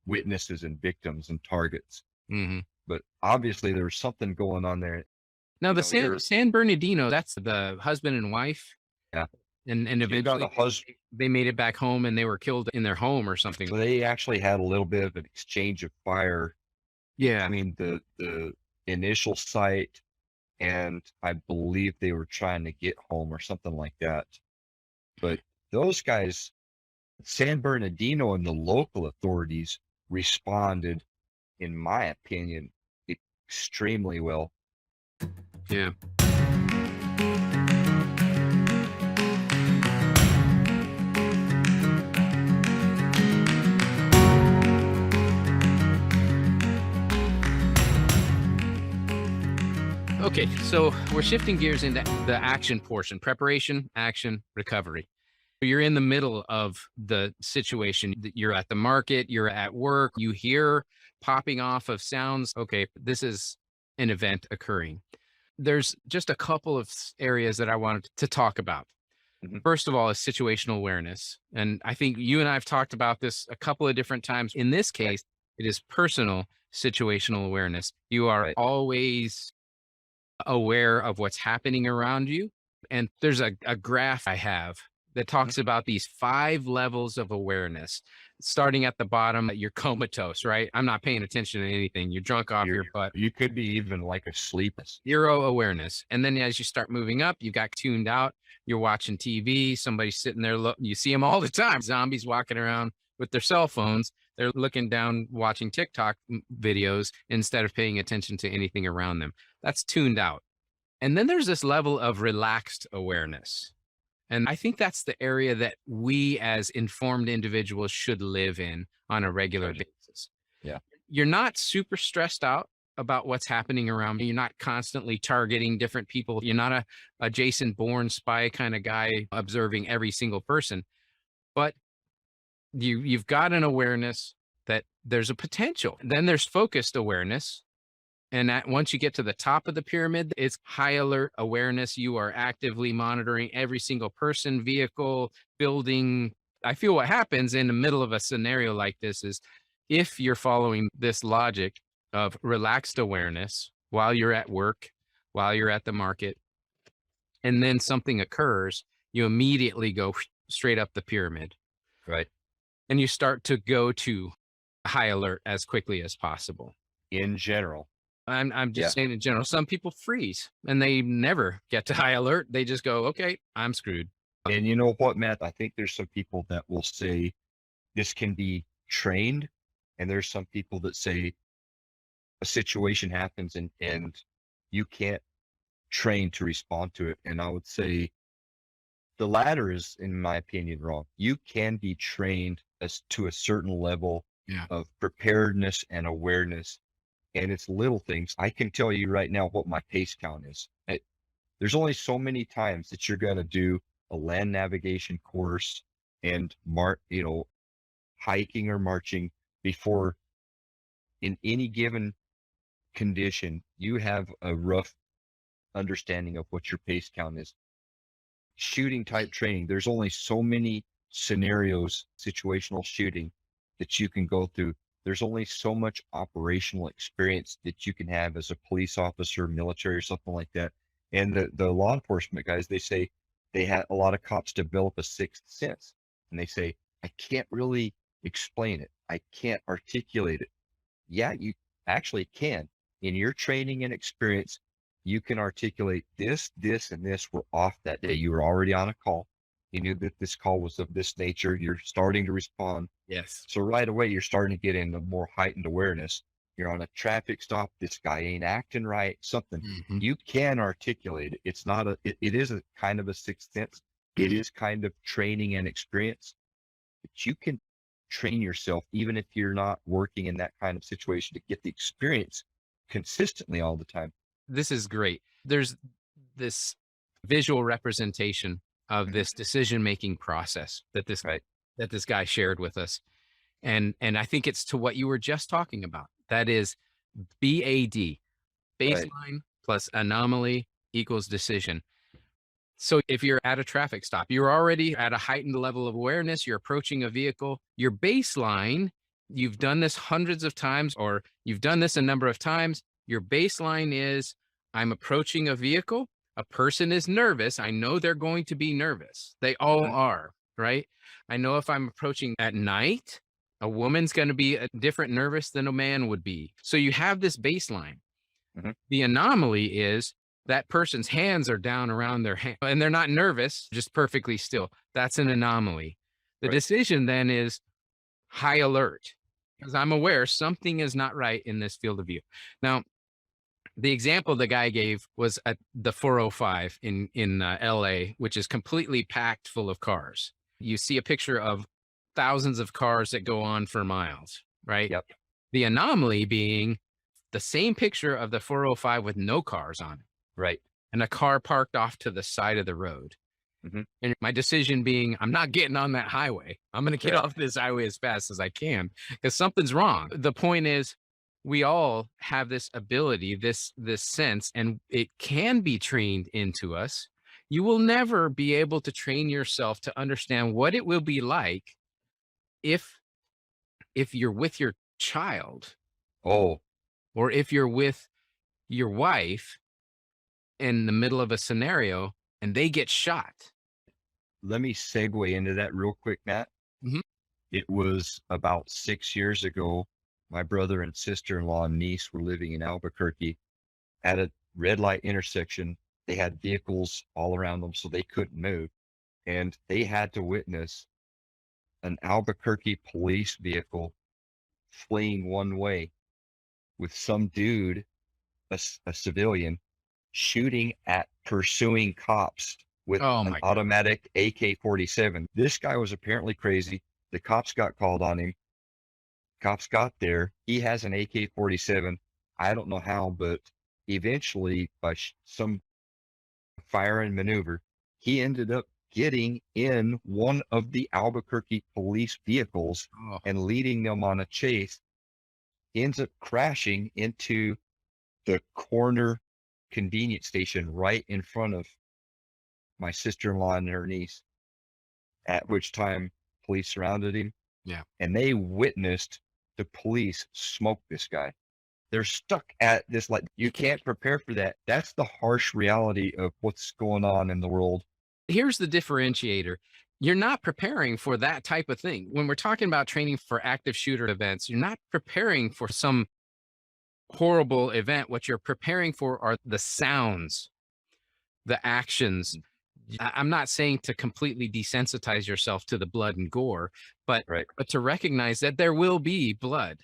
witnesses and victims and targets, Mhm. but obviously there was something going on there. Now the You're, San Bernardino, that's the husband and wife, yeah, and you got a eventually husband. they made it back home and they were killed in their home or something. So they actually had a little bit of an exchange of fire Yeah. between the initial site, and I believe they were trying to get home or something like that. But those guys, San Bernardino and the local authorities responded, in my opinion, extremely well. Yeah. Okay, so we're shifting gears into the action portion: preparation, action, recovery. You're in the middle of the situation. You're at the market, you're at work, you hear popping off of sounds. Okay, this is an event occurring. There's just a couple of areas that I wanted to talk about. Mhm. First of all, is situational awareness. And I think you and I have talked about this a couple of different times. In this Right, case, it is personal situational awareness. You are right. always aware of what's happening around you. And there's a graph I have that Mhm. talks about these 5 levels of awareness. Starting at the bottom, you're comatose, right? I'm not paying attention to anything. You're drunk off You're your butt. you could be even like asleep. Zero awareness. And then as you start moving up, you got tuned out. You're watching TV. Somebody's sitting there. You see them all the time. Zombies walking around with their cell phones. They're looking down, watching TikTok videos instead of paying attention to anything around them. That's tuned out. And then there's this level of relaxed awareness. And I think that's the area that we as informed individuals should live in on a regular Gotcha. basis. Yeah. You're not super stressed out about what's happening around you. You're not constantly targeting different people. You're not a Jason Bourne spy kind of guy observing every single person, but you've got an awareness that there's a potential. Then there's focused awareness, and that once you get to the top of the pyramid, it's high alert awareness. You are actively monitoring every single person, vehicle, building. I feel what happens in the middle of a scenario like this is if you're following this logic of relaxed awareness while you're at work, while you're at the market, and then something occurs, you immediately go straight up the pyramid Right. and you start to go to high alert as quickly as possible. In general. I'm just Yeah. saying in general, some people freeze and they never get to high alert. They just go, okay, I'm screwed. And you know what, Matt? I think there's some people that will say this can be trained, and there's some people that say a situation happens and you can't train to respond to it. And I would say the latter is, in my opinion, wrong. You can be trained as to a certain level Yeah. of preparedness and awareness, and it's little things. I can tell you right now what my pace count is. There's only so many times that you're going to do a land navigation course and hiking or marching before in any given condition, you have a rough understanding of what your pace count is. Shooting type training, there's only so many scenarios, situational shooting that you can go through. There's only so much operational experience that you can have as a police officer, military, or something like that. And the law enforcement guys, they say they had a lot of cops develop a sixth sense. And they say, I can't really explain it. I can't articulate it. Yeah, you actually can. In your training and experience, you can articulate this, this, and this were off that day. You were already on a call. You knew that this call was of this nature. You're starting to respond. Yes. So right away, you're starting to get into more heightened awareness. You're on a traffic stop. This guy ain't acting right. Something Hmm. you can articulate it. It's not it is a kind of a sixth sense. It is kind of training and experience, but you can train yourself even if you're not working in that kind of situation to get the experience consistently all the time. This is great. There's this visual representation of Mhm. this decision making process Right. that this guy shared with us. And I think it's to what you were just talking about. That is BAD, Right. baseline plus anomaly equals decision. So if you're at a traffic stop, you're already at a heightened level of awareness, you're approaching a vehicle, your baseline, you've done this hundreds of times or you've done this a number of times. Your baseline is I'm approaching a vehicle, a person is nervous. I know they're going to be nervous. They all Mhm. are, right? I know if I'm approaching at night, a woman's going to be a different nervous than a man would be. So you have this baseline. Mhm. The anomaly is that person's hands are down around their hand and they're not nervous, just perfectly still. That's an anomaly. The Right. decision then is high alert because I'm aware something is not right in this field of view. Now, the example the guy gave was at the 405 in LA, which is completely packed full of cars. You see a picture of thousands of cars that go on for miles, right? Yep. The anomaly being the same picture of the 405 with no cars on it Right. and a car parked off to the side of the road. Hmm. And my decision being, I'm not getting on that highway. I'm going to get Right. off this highway as fast as I can because something's wrong. The point is, we all have this ability, this sense, and it can be trained into us. You will never be able to train yourself to understand what it will be like if you're with your child Oh, or if you're with your wife in the middle of a scenario and they get shot. let me segue into that real quick, Matt. Mhm. It was about 6 years ago. My brother and sister-in-law and niece were living in Albuquerque at a red light intersection. They had vehicles all around them, so they couldn't move. And they had to witness an Albuquerque police vehicle fleeing one way with some dude, a civilian, shooting at pursuing cops with Oh an my God. automatic AK-47. This guy was apparently crazy. The cops got called on him. Cops got there. He has an AK-47. I don't know how, but eventually, by some fire and maneuver, he ended up getting in one of the Albuquerque police vehicles Oh, and leading them on a chase. Ends up crashing into the corner convenience station right in front of my sister-in-law and her niece, at which time police surrounded him yeah. and they witnessed the police smoke this guy. They're stuck at this, like, you can't prepare for that. That's the harsh reality of what's going on in the world. Here's the differentiator. You're not preparing for that type of thing. When we're talking about training for active shooter events, you're not preparing for some horrible event. What you're preparing for are the sounds, the actions. I'm not saying to completely desensitize yourself to the blood and gore, but Right. to recognize that there will be blood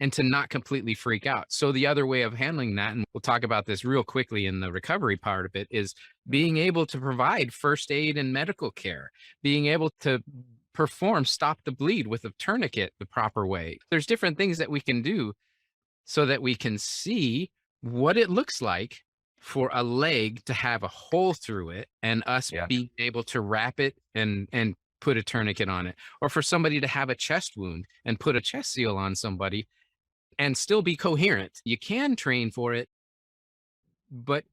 and to not completely freak out. So the other way of handling that, and we'll talk about this real quickly in the recovery part of it, is being able to provide first aid and medical care, being able to perform stop the bleed with a tourniquet the proper way. There's different things that we can do so that we can see what it looks like for a leg to have a hole through it and us Yeah. being able to wrap it and put a tourniquet on it, or for somebody to have a chest wound and put a chest seal on somebody and still be coherent. You can train for it, but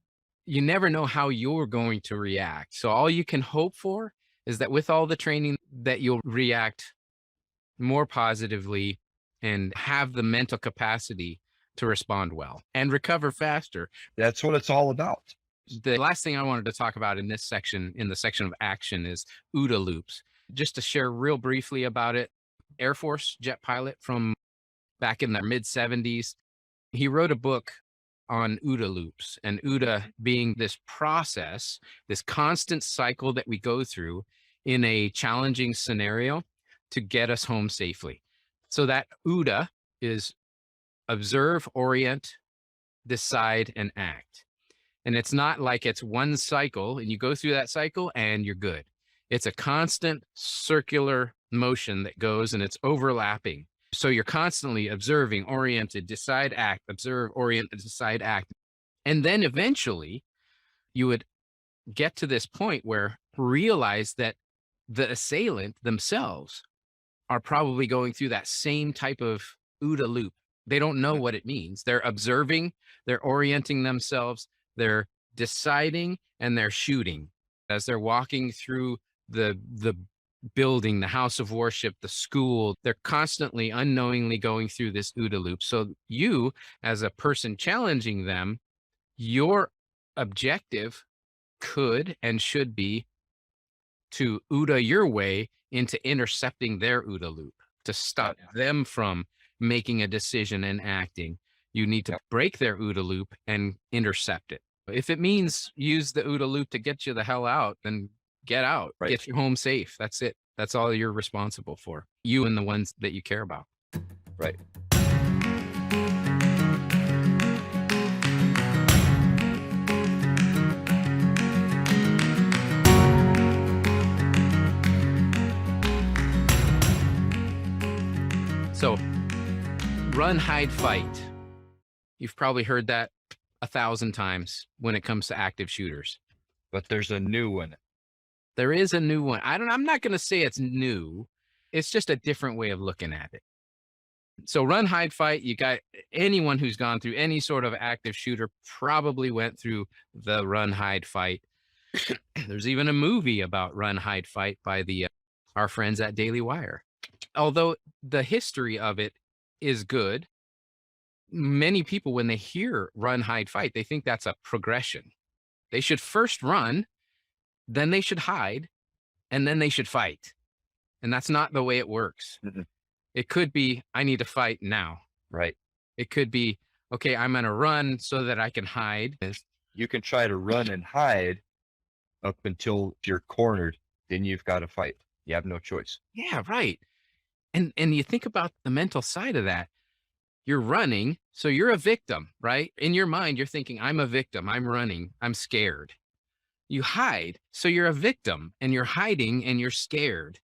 you never know how you're going to react. So all you can hope for is that with all the training that you'll react more positively and have the mental capacity to respond well and recover faster. That's what it's all about. The last thing I wanted to talk about in this section, in the section of action, is OODA loops. Just to share real briefly about it, Air Force jet pilot from back in the mid 70s, he wrote a book on OODA loops, and OODA being this process, this constant cycle that we go through in a challenging scenario to get us home safely. So that OODA is observe, orient, decide, and act. And it's not like it's one cycle and you go through that cycle and you're good. It's a constant circular motion that goes and it's overlapping. So you're constantly observing, oriented, decide, act, observe, orient, decide, act. And then eventually you would get to this point where realize that the assailant themselves are probably going through that same type of OODA loop. They don't know Mhm. what it means. They're observing, they're orienting themselves, they're deciding, and they're shooting as they're walking through the building, the house of worship, the school. They're constantly unknowingly going through this OODA loop. So you, as a person challenging them, your objective could and should be to OODA your way into intercepting their OODA loop, to stop Yep. them from making a decision and acting. You need to Yep. break their OODA loop and intercept it. If it means use the OODA loop to get you the hell out, then get out, Right. get you home safe. That's it. That's all you're responsible for. You and the ones that you care about. Right. So run, hide, fight. You've probably heard that 1,000 times when it comes to active shooters. But there's a new one. There is a new one. I'm not going to say it's new. It's just a different way of looking at it. So run, hide, fight. You got anyone who's gone through any sort of active shooter probably went through the run, hide, fight. There's even a movie about run, hide, fight by our friends at Daily Wire. Although the history of it is good, many people, when they hear run, hide, fight, they think that's a progression. They should first run, then they should hide, and then they should fight. And that's not the way it works. Mhm. It could be, I need to fight now. Right. It could be, okay, I'm going to run so that I can hide. You can try to run and hide up until you're cornered. Then you've got to fight. You have no choice. Yeah, right. And you think about the mental side of that. You're running, so you're a victim, right? In your mind, you're thinking, I'm a victim. I'm running. I'm scared. You hide, so you're a victim and you're hiding and you're scared.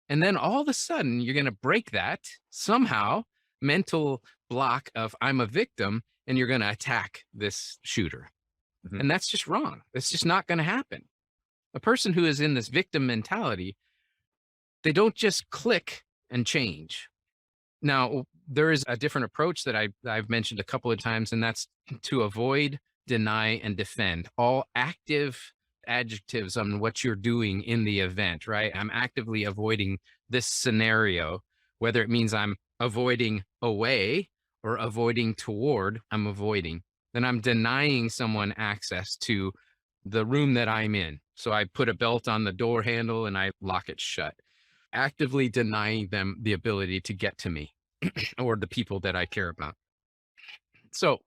And then all of a sudden, you're going to break that somehow mental block of I'm a victim, and you're going to attack this shooter. Mhm. And that's just wrong. It's just not going to happen. A person who is in this victim mentality, they don't just click and change. Now, there is a different approach that I've mentioned a couple of times, and that's to avoid, deny, and defend. All active adjectives on what you're doing in the event, right? I'm actively avoiding this scenario, whether it means I'm avoiding away or avoiding toward, I'm avoiding. Then I'm denying someone access to the room that I'm in. So I put a belt on the door handle and I lock it shut, actively denying them the ability to get to me or the people that I care about. So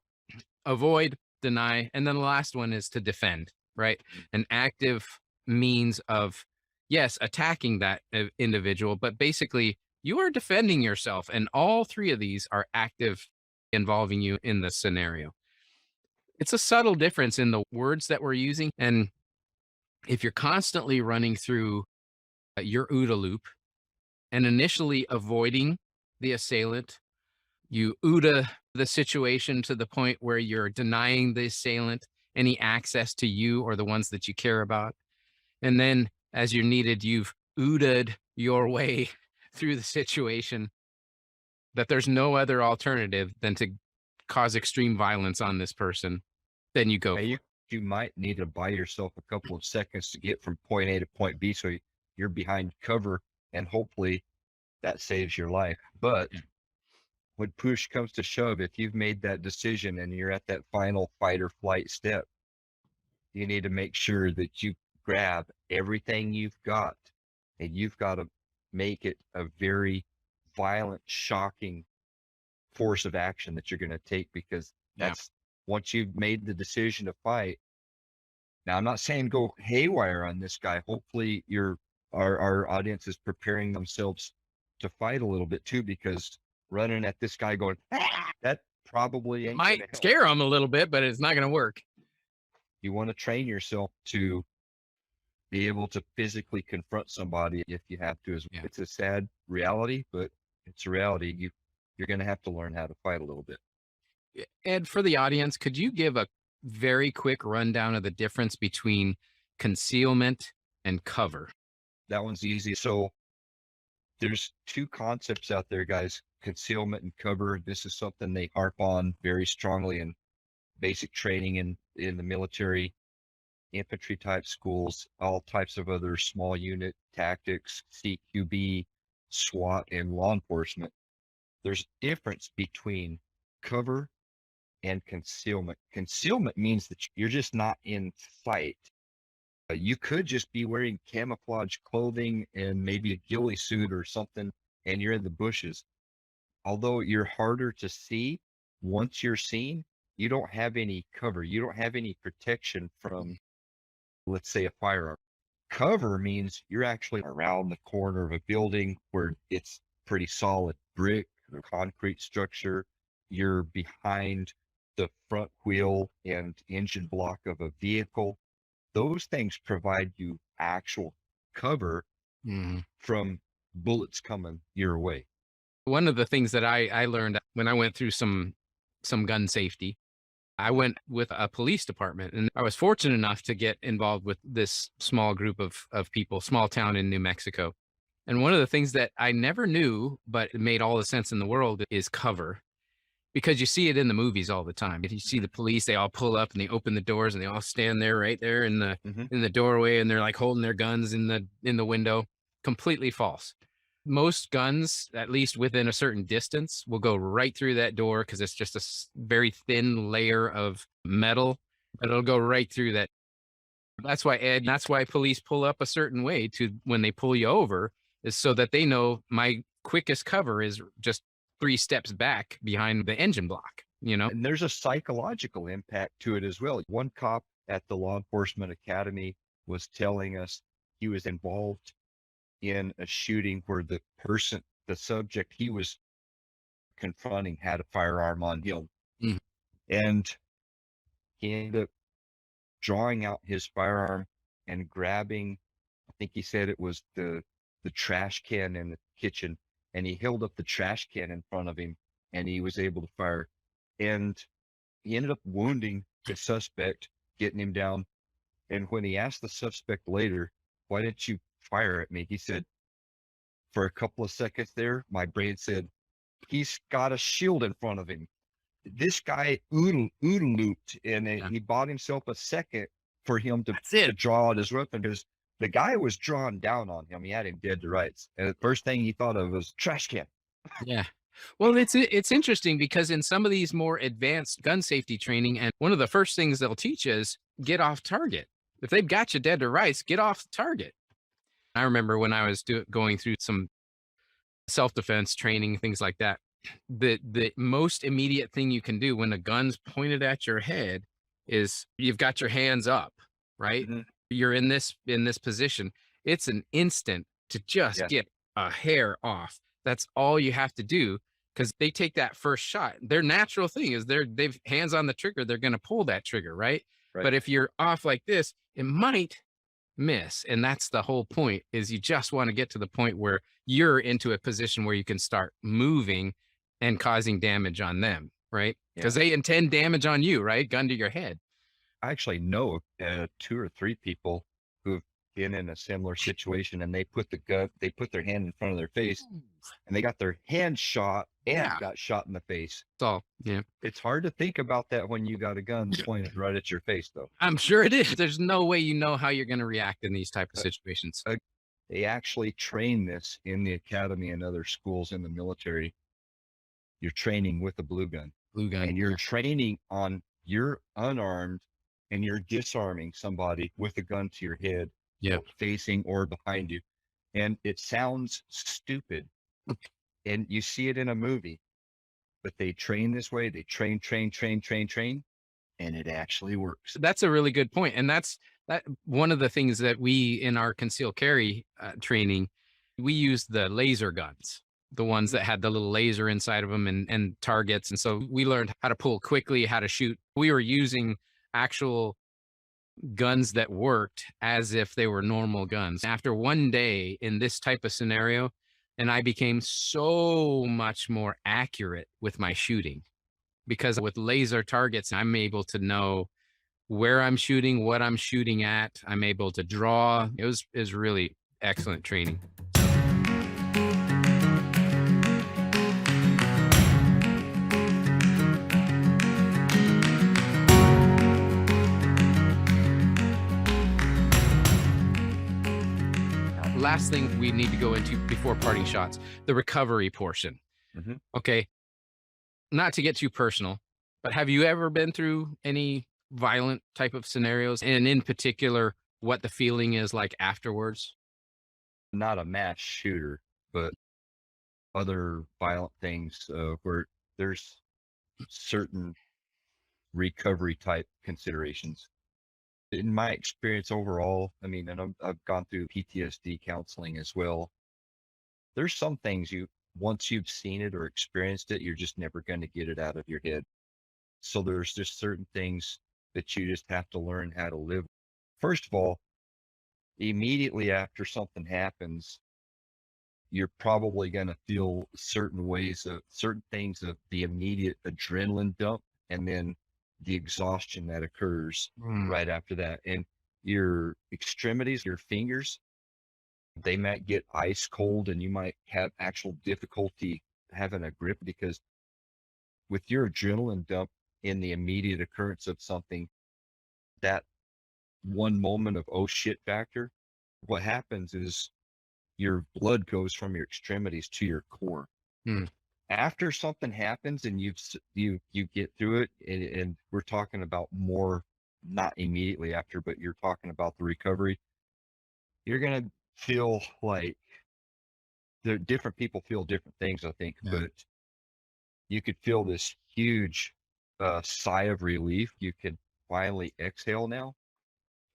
avoid, deny, and then the last one is to defend, right? An active means of, yes, attacking that individual, but basically you are defending yourself. And all three of these are active involving you in the scenario. It's a subtle difference in the words that we're using. And if you're constantly running through your OODA loop and initially avoiding the assailant, you OODA the situation to the point where you're denying the assailant any access to you or the ones that you care about. And then as you're needed, you've OODA'd your way through the situation that there's no other alternative than to cause extreme violence on this person. Then you go. Hey, you might need to buy yourself a couple of seconds to get from point A to point B. So you're behind cover and hopefully that saves your life. But when push comes to shove, if you've made that decision and you're at that final fight or flight step, you need to make sure that you grab everything you've got and you've got to make it a very violent, shocking force of action that you're going to take because Yeah. that's once you've made the decision to fight. Now, I'm not saying go haywire on this guy. Hopefully our audience is preparing themselves to fight a little bit too, because running at this guy going, "Ah," that probably ain't gonna Might help. scare them a little bit, but it's not going to work. You want to train yourself to be able to physically confront somebody if you have to. Yeah. It's a sad reality, but it's a reality. You're going to have to learn how to fight a little bit. Ed, for the audience, could you give a very quick rundown of the difference between concealment and cover? That one's easy. So there's two concepts out there, guys, concealment and cover. This is something they harp on very strongly in basic training in the military, infantry type schools, all types of other small unit tactics, CQB, SWAT, and law enforcement. There's difference between cover and concealment. Concealment means that you're just not in sight. You could just be wearing camouflage clothing and maybe a ghillie suit or something, and you're in the bushes. Although you're harder to see, once you're seen, you don't have any cover. You don't have any protection from, let's say, a firearm. Cover means you're actually around the corner of a building where it's pretty solid brick or concrete structure. You're behind the front wheel and engine block of a vehicle. Those things provide you actual cover Mhm. from bullets coming your way. One of the things that I learned when I went through some gun safety, I went with a police department, and I was fortunate enough to get involved with this small group of people, small town in New Mexico. And one of the things that I never knew, but it made all the sense in the world is cover. Because you see it in the movies all the time. If you see the police, they all pull up and they open the doors and they all stand there right there Mhm. in the doorway, and they're like holding their guns in the window. Completely false. Most guns, at least within a certain distance, will go right through that door because it's just a very thin layer of metal, but it'll go right through that. That's why police pull up a certain way to when they pull you over, is so that they know my quickest cover is just 3 steps back behind the engine block, you know? And there's a psychological impact to it as well. One cop at the law enforcement academy was telling us he was involved in a shooting where the subject he was confronting had a firearm on him. Mhm. And he ended up drawing out his firearm and grabbing, I think he said it was the trash can in the kitchen. And he held up the trash can in front of him and he was able to fire. And he ended up wounding the suspect, getting him down. And when he asked the suspect later, why didn't you fire at me? He said, for a couple of seconds there, my brain said, he's got a shield in front of him. This guy OODA looped and Yeah. he bought himself a second for him That's to it. draw out his weapon because the guy was drawn down on him. He had him dead to rights. And the first thing he thought of was trash can. Yeah. Well, it's interesting because in some of these more advanced gun safety training, and one of the first things they'll teach is get off target. If they've got you dead to rights, get off target. I remember when I was going through some self-defense training, things like that. The most immediate thing you can do when a gun's pointed at your head is you've got your hands up, right? Mhm. You're in this position. It's an instant to just Yeah, get a hair off. That's all you have to do because they take that first shot. Their natural thing is they've hands on the trigger, they're gonna pull that trigger, right? right. But if you're off like this, it might miss. And that's the whole point, is you just want to get to the point where you're into a position where you can start moving and causing damage on them, right? Yeah. Because they intend damage on you, right? Gun to your head. I actually know two or three people who've been in a similar situation and they put their hand in front of their face and they got their hand shot and Yeah. got shot in the face. That's all. Yeah. It's hard to think about that when you got a gun pointed right at your face, though. I'm sure it is. There's no way you know how you're going to react in these type of Uh, situations. they actually train this in the academy and other schools in the military. You're training with a blue gun Blue gun. and you're training on you're unarmed and you're disarming somebody with a gun to your head Yeah. or facing or behind you. And it sounds stupid and you see it in a movie, but they train this way. They train, and it actually works. That's a really good point, and that's that one of the things that we in our concealed carry training, we use the laser guns, the ones Mhm. that had the little laser inside of them and targets, and so we learned how to pull quickly, how to shoot. We were using actual guns that worked as if they were normal guns. After one day in this type of scenario, and I became so much more accurate with my shooting because with laser targets, I'm able to know where I'm shooting, what I'm shooting at. I'm able to draw. It was really excellent training. Last thing we need to go into before parting shots, the recovery portion. Mhm. Okay. Not to get too personal, but have you ever been through any violent type of scenarios? And in particular, what the feeling is like afterwards? Not a mass shooter, but other violent things where there's certain recovery type considerations. In my experience overall, I mean, and I've gone through PTSD counseling as well. There's some things once you've seen it or experienced it, you're just never going to get it out of your head. So there's just certain things that you just have to learn how to live. First of all, immediately after something happens, you're probably going to feel certain ways of certain things of the immediate adrenaline dump and then the exhaustion that occurs Mm, right after that. And your extremities, your fingers, they might get ice cold and you might have actual difficulty having a grip because with your adrenaline dump in the immediate occurrence of something, that one moment of oh shit factor, what happens is your blood goes from your extremities to your core. mm. After something happens and you get through it, and we're talking about more, not immediately after, but you're talking about the recovery, you're gonna feel like the different people feel different things, I think, Yeah. but you could feel this huge sigh of relief. You could finally exhale now.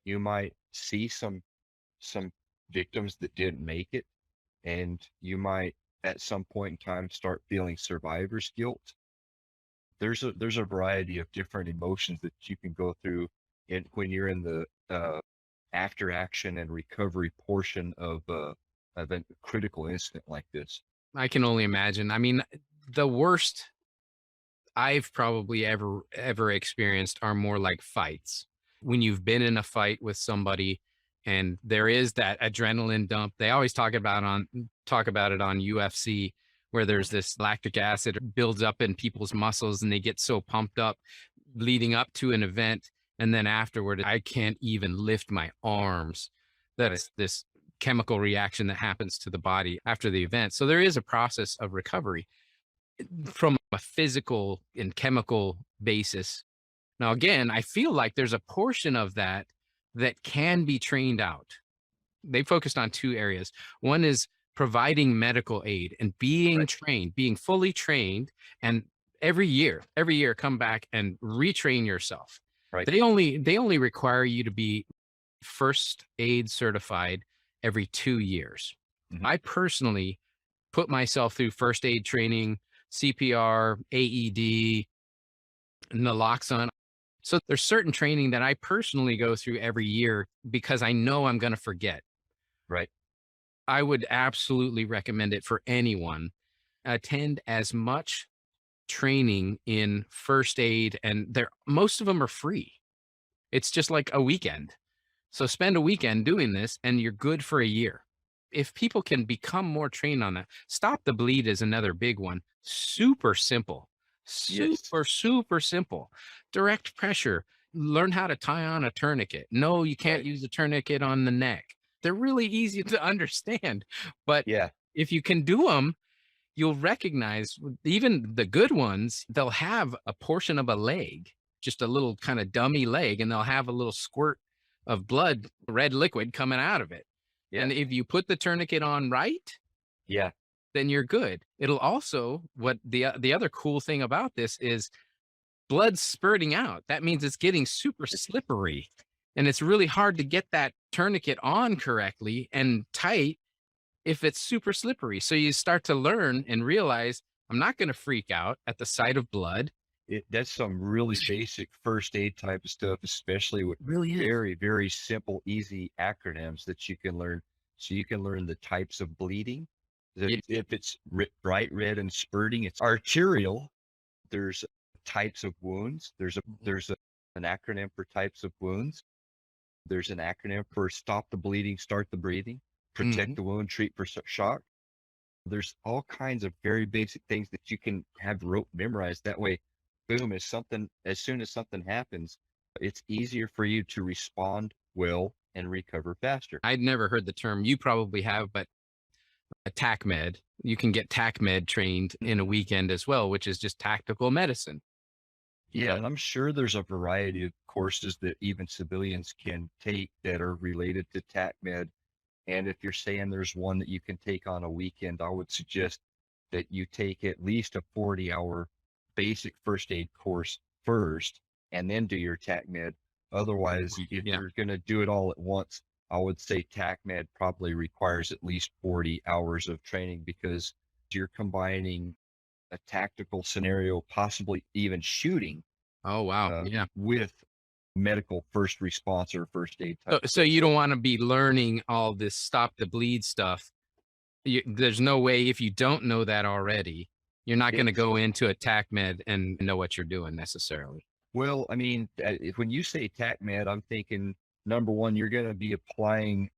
You might see some victims that didn't make it, and you might at some point in time start feeling survivor's guilt. There's a variety of different emotions that you can go through when you're in the after action and recovery portion of a critical incident like this. I can only imagine. I mean, the worst I've probably ever experienced are more like fights. When you've been in a fight with somebody and there is that adrenaline dump. They always talk about it on UFC where there's this lactic acid builds up in people's muscles and they get so pumped up leading up to an event and then afterward I can't even lift my arms. Right. That's this chemical reaction that happens to the body after the event. So there is a process of recovery from a physical and chemical basis. Now, again, I feel like there's a portion of that that can be trained out. They focused on two areas. One is providing medical aid and being Right. trained, being fully trained, and every year, come back and retrain yourself. Right. They only require you to be first aid certified every 2 years. Mhm. I personally put myself through first aid training, CPR, AED, naloxone. So there's certain training that I personally go through every year because I know I'm going to forget. Right. I would absolutely recommend it for anyone. Attend as much training in first aid and there most of them are free. It's just like a weekend. So spend a weekend doing this and you're good for a year. If people can become more trained on that, stop the bleed is another big one. Super simple, Yes. super simple. Direct pressure. Learn how to tie on a tourniquet. No, you can't Right. use a tourniquet on the neck. They're really easy to understand. But Yeah. if you can do them, you'll recognize even the good ones, they'll have a portion of a leg, just a little kind of dummy leg, and they'll have a little squirt of blood, red liquid coming out of it. Yeah. And if you put the tourniquet on right, Yeah. then you're good. It'll also what the other cool thing about this is blood spurting out. That means it's getting super slippery. And it's really hard to get that tourniquet on correctly and tight if it's super slippery. So you start to learn and realize I'm not going to freak out at the sight of blood. That's some really basic first aid type of stuff, especially with It really is. very, very simple, easy acronyms that you can learn. So you can learn the types of bleeding. Yeah. If it's bright red and spurting, it's arterial. There's types of wounds. An acronym for types of wounds. There's an acronym for stop the bleeding, start the breathing, protect Mhm. the wound, treat for shock. There's all kinds of very basic things that you can have rote memorized. That way, boom, as soon as something happens, it's easier for you to respond well and recover faster. I'd never heard the term. You probably have, but a TAC med, you can get TAC med trained in a weekend as well, which is just tactical medicine. Yeah, and I'm sure there's a variety of courses that even civilians can take that are related to TACMed. And if you're saying there's one that you can take on a weekend, I would suggest that you take at least a 40-hour basic first aid course first and then do your TACMed. Otherwise, if Yeah. you're going to do it all at once, I would say TACMed probably requires at least 40 hours of training because you're combining a tactical scenario, possibly even shooting, Oh, wow. Yeah. with medical first response or first aid So, type so stuff. you don't So, want to be learning all this stop the bleed stuff. There's no way if you don't know that already, you're not going to it's go into a TAC med and know what you're doing necessarily. well, I mean, when you say TACMed, I'm thinking number one, you're going to be applying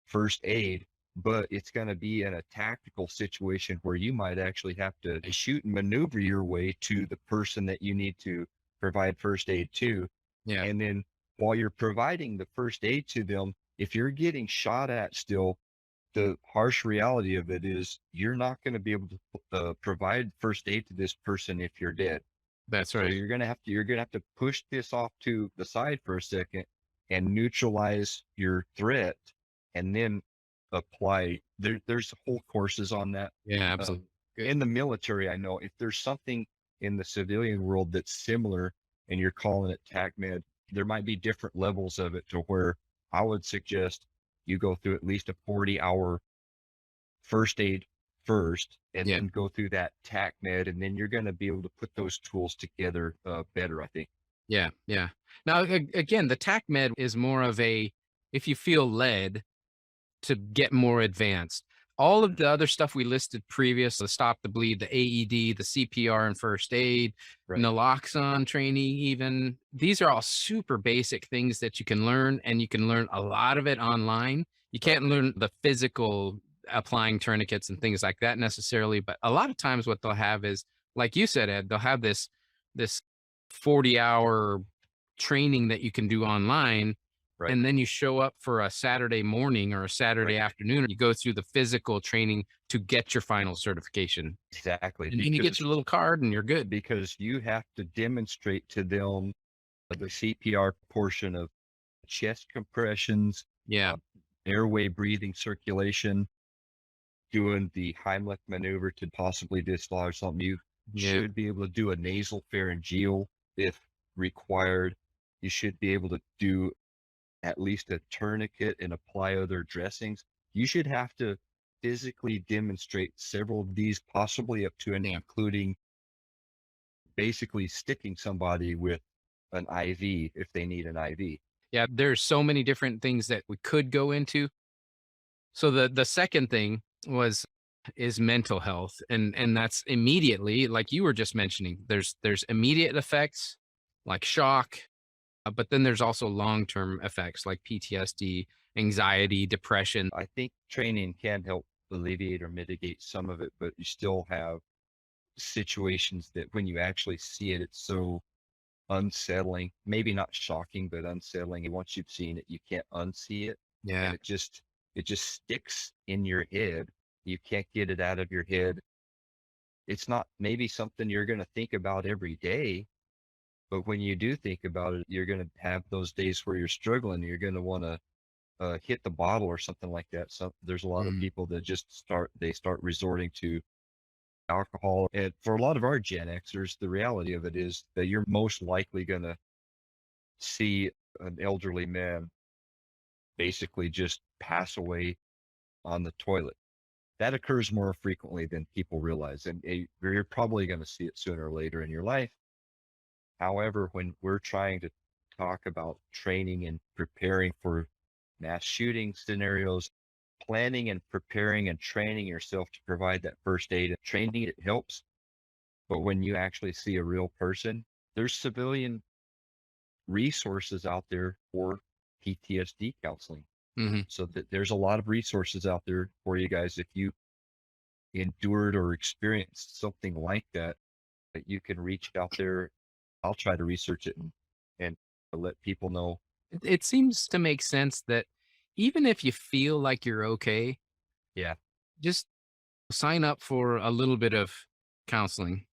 first aid, but it's going to be in a tactical situation where you might actually have to shoot and maneuver your way to the person that you need to provide first aid to. Yeah, And then while you're providing the first aid to them, if you're getting shot at still, the harsh reality of it is you're not going to be able to provide first aid to this person if you're dead. that's So right. you're gonna have to push this off to the side for a second and neutralize your threat, and then apply. There's whole courses on that. Yeah, Uh, absolutely. Good. in the military, I know if there's something in the civilian world that's similar, and you're calling it TACMed, there might be different levels of it to where I would suggest you go through at least a 40-hour first aid first and Yeah, then go through that tac med, and then you're going to be able to put those tools together better, I think. yeah, yeah. Now, again, the TAC med is more of a if you feel led to get more advanced. All of the other stuff we listed previous, the stop the bleed, the AED, the CPR and first aid, Right. naloxone training, even these are all super basic things that you can learn, and you can learn a lot of it online. You Right. can't learn the physical applying tourniquets and things like that necessarily, but a lot of times what they'll have is, like you said, Ed, they'll have this 40-hour training that you can do online, Right. and then you show up for a Saturday morning or a Saturday Right. afternoon, you go through the physical training to get your final certification. Exactly. And then you get your little card and you're good. Because you have to demonstrate to them the CPR portion of chest compressions, Yeah. uh, airway breathing circulation, doing the Heimlich maneuver to possibly dislodge something. You Yeah. should be able to do a nasal pharyngeal if required. You should be able to do at least a tourniquet and apply other dressings. You should have to physically demonstrate several of these, possibly up to and Yeah. including basically sticking somebody with an IV if they need an IV. Yeah. There's so many different things that we could go into. So the second thing was is mental health. And that's immediately, like you were just mentioning, there's immediate effects like shock, but then there's also long-term effects like PTSD, anxiety, depression. I think training can help alleviate or mitigate some of it, but you still have situations that when you actually see it, it's so unsettling, maybe not shocking, but unsettling. And once you've seen it, you can't unsee it. And Yeah. it just sticks in your head. You can't get it out of your head. It's not maybe something you're going to think about every day, but when you do think about it, you're going to have those days where you're struggling. You're going to want to hit the bottle or something like that. So there's a lot of Mm. people that they start resorting to alcohol. And for a lot of our Gen Xers, the reality of it is that you're most likely going to see an elderly man basically just pass away on the toilet. That occurs more frequently than people realize. And you're probably going to see it sooner or later in your life. However, when we're trying to talk about training and preparing for mass shooting scenarios, planning and preparing and training yourself to provide that first aid and training, it helps. But when you actually see a real person, there's civilian resources out there for PTSD counseling. Hmm. So that there's a lot of resources out there for you guys. If you endured or experienced something like that, that you can reach out there. I'll try to research it and let people know. It seems to make sense that even if you feel like you're okay, Yeah. just sign up for a little bit of counseling.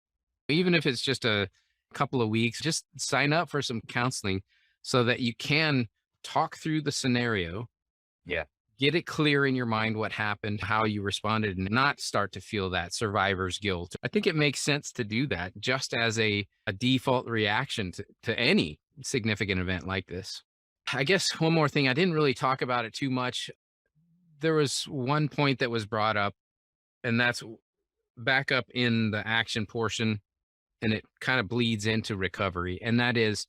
Even if it's just a couple of weeks, just sign up for some counseling so that you can talk through the scenario, Yeah. get it clear in your mind what happened, how you responded, and not start to feel that survivor's guilt. I think it makes sense to do that just as a default reaction to any significant event like this. I guess one more thing, I didn't really talk about it too much. There was one point that was brought up, and that's back up in the action portion, and it kind of bleeds into recovery. And that is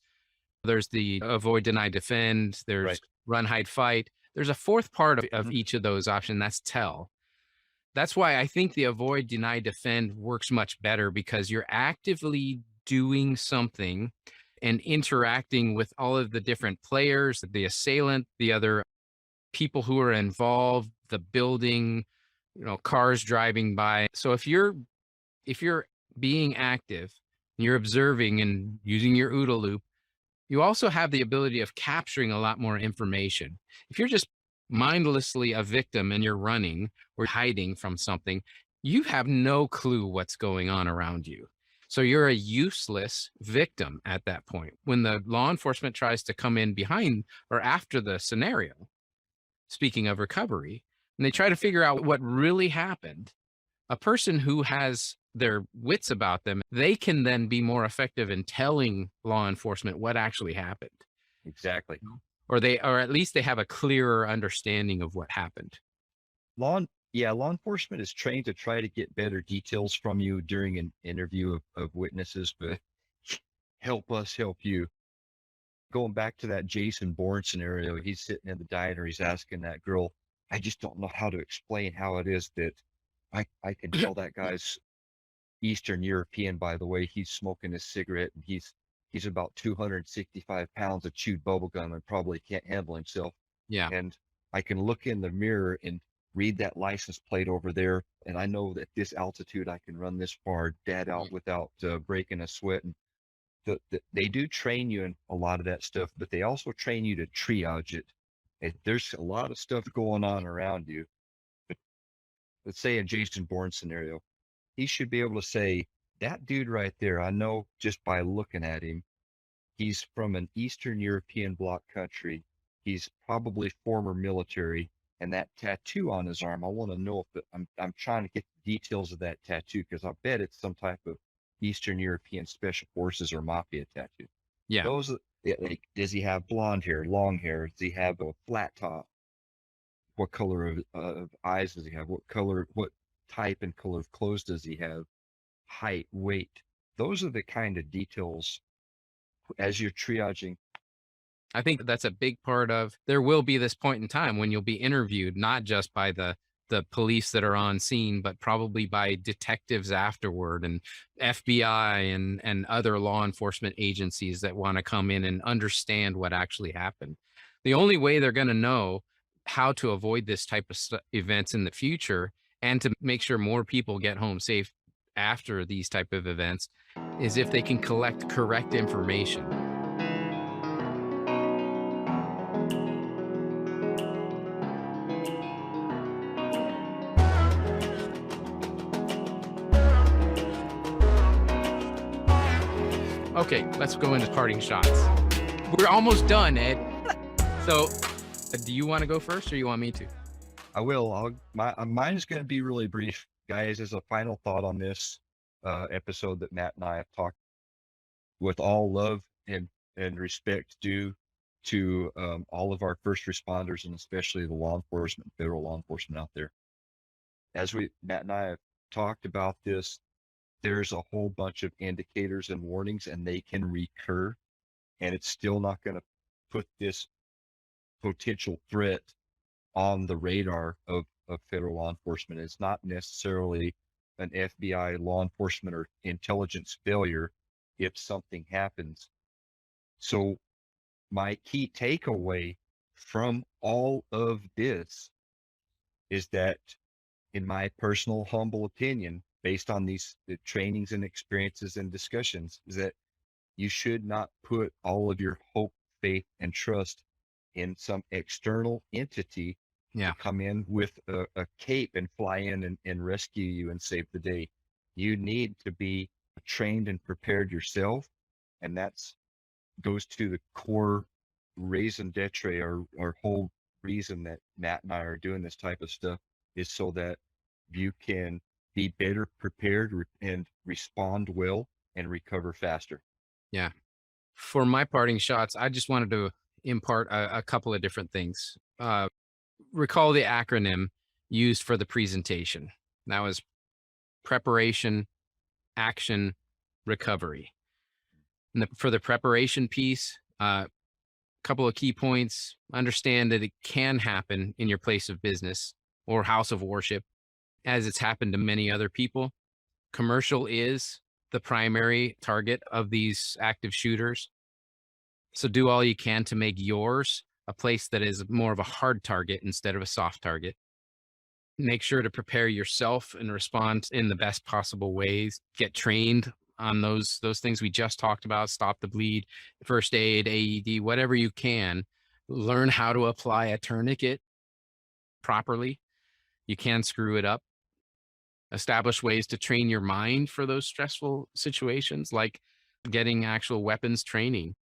there's the avoid, deny, defend, there's Right. run, hide, fight. There's a fourth part of Mhm. each of those options, that's tell. That's why I think the avoid, deny, defend works much better because you're actively doing something and interacting with all of the different players, the assailant, the other people who are involved, the building, cars driving by. So if you're being active, you're observing and using your OODA loop, you also have the ability of capturing a lot more information. If you're just mindlessly a victim and you're running or hiding from something, you have no clue what's going on around you. So you're a useless victim at that point. When the law enforcement tries to come in behind or after the scenario, speaking of recovery, and they try to figure out what really happened, a person who has their wits about them, they can then be more effective in telling law enforcement what actually happened. Exactly. Or at least they have a clearer understanding of what happened. Law enforcement is trained to try to get better details from you during an interview of witnesses, but help us help you. Going back to that Jason Bourne scenario, he's sitting in the diner, he's asking that girl, I just don't know how to explain how it is that I can tell that guy's Eastern European by the way he's smoking his cigarette and he's about 265 pounds of chewed bubble gum and probably can't handle himself. Yeah. And I can look in the mirror and read that license plate over there. And I know that this altitude, I can run this far dead Mhm. out without breaking a sweat. And they do train you in a lot of that stuff, but they also train you to triage it. If there's a lot of stuff going on around you, but let's say a Jason Bourne scenario, he should be able to say, that dude right there, I know just by looking at him, he's from an Eastern European bloc country. He's probably former military. And that tattoo on his arm, I want to know if I'm trying to get the details of that tattoo because I bet it's some type of Eastern European special forces or mafia tattoo. Yeah. Those, like, does he have blonde hair, long hair? Does he have a flat top? What color of eyes does he have? What type and color of clothes does he have? Height, weight. Those are the kind of details as you're triaging. I think that's a big part of there will be this point in time when you'll be interviewed, not just by the police that are on scene, but probably by detectives afterward and FBI and other law enforcement agencies that want to come in and understand what actually happened. The only way they're going to know how to avoid this type of events in the future and to make sure more people get home safe after these type of events is if they can collect correct information. Okay, let's go into parting shots. We're almost done, Ed. So, do you want to go first or you want me to? I will. Mine is going to be really brief, guys. As a final thought on this episode that Matt and I have talked with all love and respect due to all of our first responders and especially the law enforcement, federal law enforcement out there. As Matt and I have talked about this, there's a whole bunch of indicators and warnings, and they can recur, and it's still not going to put this potential threat on the radar of federal law enforcement. It's not necessarily an FBI law enforcement or intelligence failure if something happens. So my key takeaway from all of this is that, in my personal humble opinion, based on the trainings and experiences and discussions, is that you should not put all of your hope, faith, and trust in some external entity to Yeah. come in with a cape and fly in and rescue you and save the day. You need to be trained and prepared yourself. And that's goes to the core raison d'etre, our whole reason that Matt and I are doing this type of stuff is so that you can be better prepared and respond well and recover faster. Yeah. For my parting shots, I just wanted to impart a couple of different things. Recall the acronym used for the presentation. That was preparation, action, recovery. And for the preparation piece, couple of key points. Understand that it can happen in your place of business or house of worship, as it's happened to many other people. Commercial is the primary target of these active shooters. So do all you can to make yours a place that is more of a hard target instead of a soft target. Make sure to prepare yourself and respond in the best possible ways. Get trained on those things we just talked about, stop the bleed, first aid, AED, whatever you can. Learn how to apply a tourniquet properly. You can screw it up. Establish ways to train your mind for those stressful situations, like getting actual weapons training.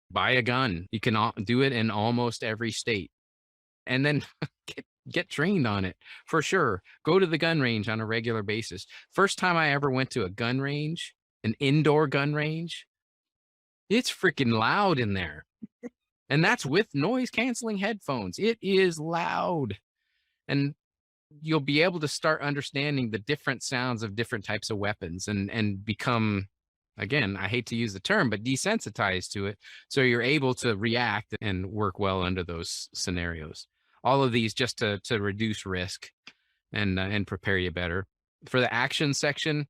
Buy a gun. You can do it in almost every state. And then get trained on it for sure. Go to the gun range on a regular basis. First time I ever went to a gun range, an indoor gun range, it's freaking loud in there. And that's with noise canceling headphones. It is loud. And you'll be able to start understanding the different sounds of different types of weapons and become, again, I hate to use the term, but desensitized to it. So you're able to react and work well under those scenarios. All of these just to reduce risk and prepare you better. For the action section,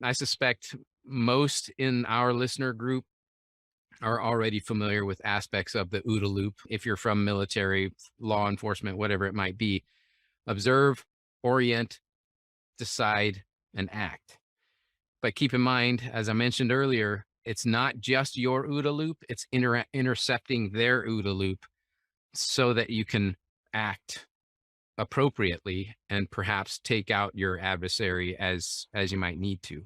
I suspect most in our listener group are already familiar with aspects of the OODA loop. If you're from military, law enforcement, whatever it might be, observe, orient, decide, and act. But keep in mind, as I mentioned earlier, it's not just your OODA loop, it's intercepting their OODA loop so that you can act appropriately and perhaps take out your adversary as you might need to.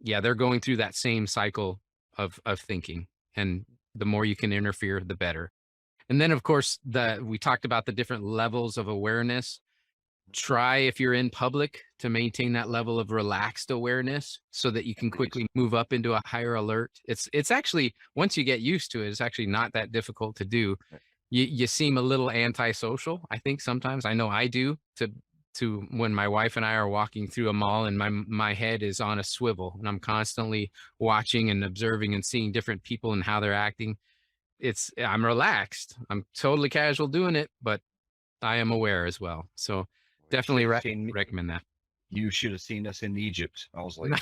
Yeah, they're going through that same cycle of thinking, and the more you can interfere, the better. And then of course, we talked about the different levels of awareness. Try, if you're in public, to maintain that level of relaxed awareness so that you can quickly move up into a higher alert. It's actually, once you get used to it, it's actually not that difficult to do. You seem a little antisocial, I think sometimes. I know I do, to when my wife and I are walking through a mall and my head is on a swivel and I'm constantly watching and observing and seeing different people and how they're acting. I'm relaxed. I'm totally casual doing it, but I am aware as well. So definitely recommend that. You should have seen us in Egypt. I was like,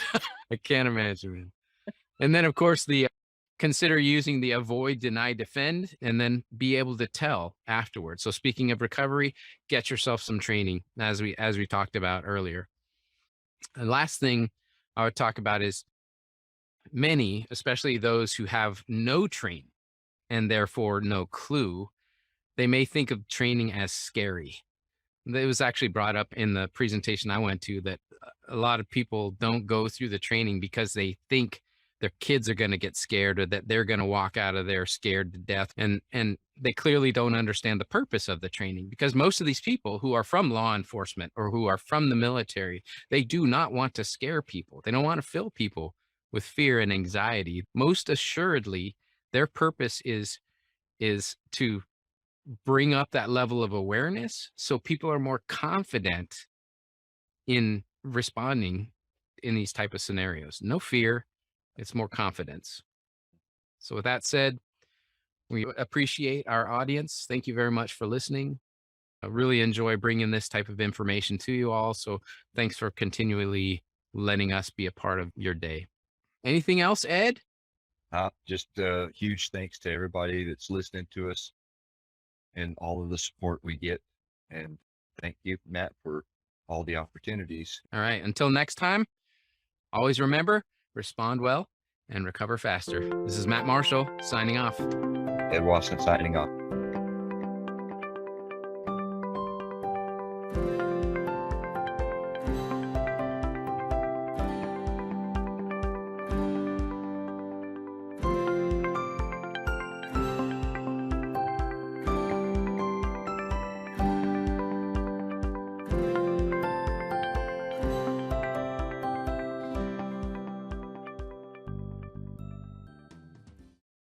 I can't imagine, man. And then of course consider using the avoid, deny, defend, and then be able to tell afterwards. So speaking of recovery, get yourself some training as we talked about earlier. The last thing I would talk about is many, especially those who have no training and therefore no clue, they may think of training as scary. It was actually brought up in the presentation I went to that a lot of people don't go through the training because they think their kids are going to get scared or that they're going to walk out of there scared to death. And they clearly don't understand the purpose of the training, because most of these people who are from law enforcement or who are from the military, they do not want to scare people. They don't want to fill people with fear and anxiety. Most assuredly, their purpose is to bring up that level of awareness so people are more confident in responding in these type of scenarios. No fear, it's more confidence. So with that said, we appreciate our audience. Thank you very much for listening. I really enjoy bringing this type of information to you all. So thanks for continually letting us be a part of your day. Anything else, Ed? just huge thanks to everybody that's listening to us and all of the support we get. And thank you, Matt, for all the opportunities. All right. Until next time, always remember, respond well and recover faster. This is Matt Marshall signing off. Ed Watson signing off.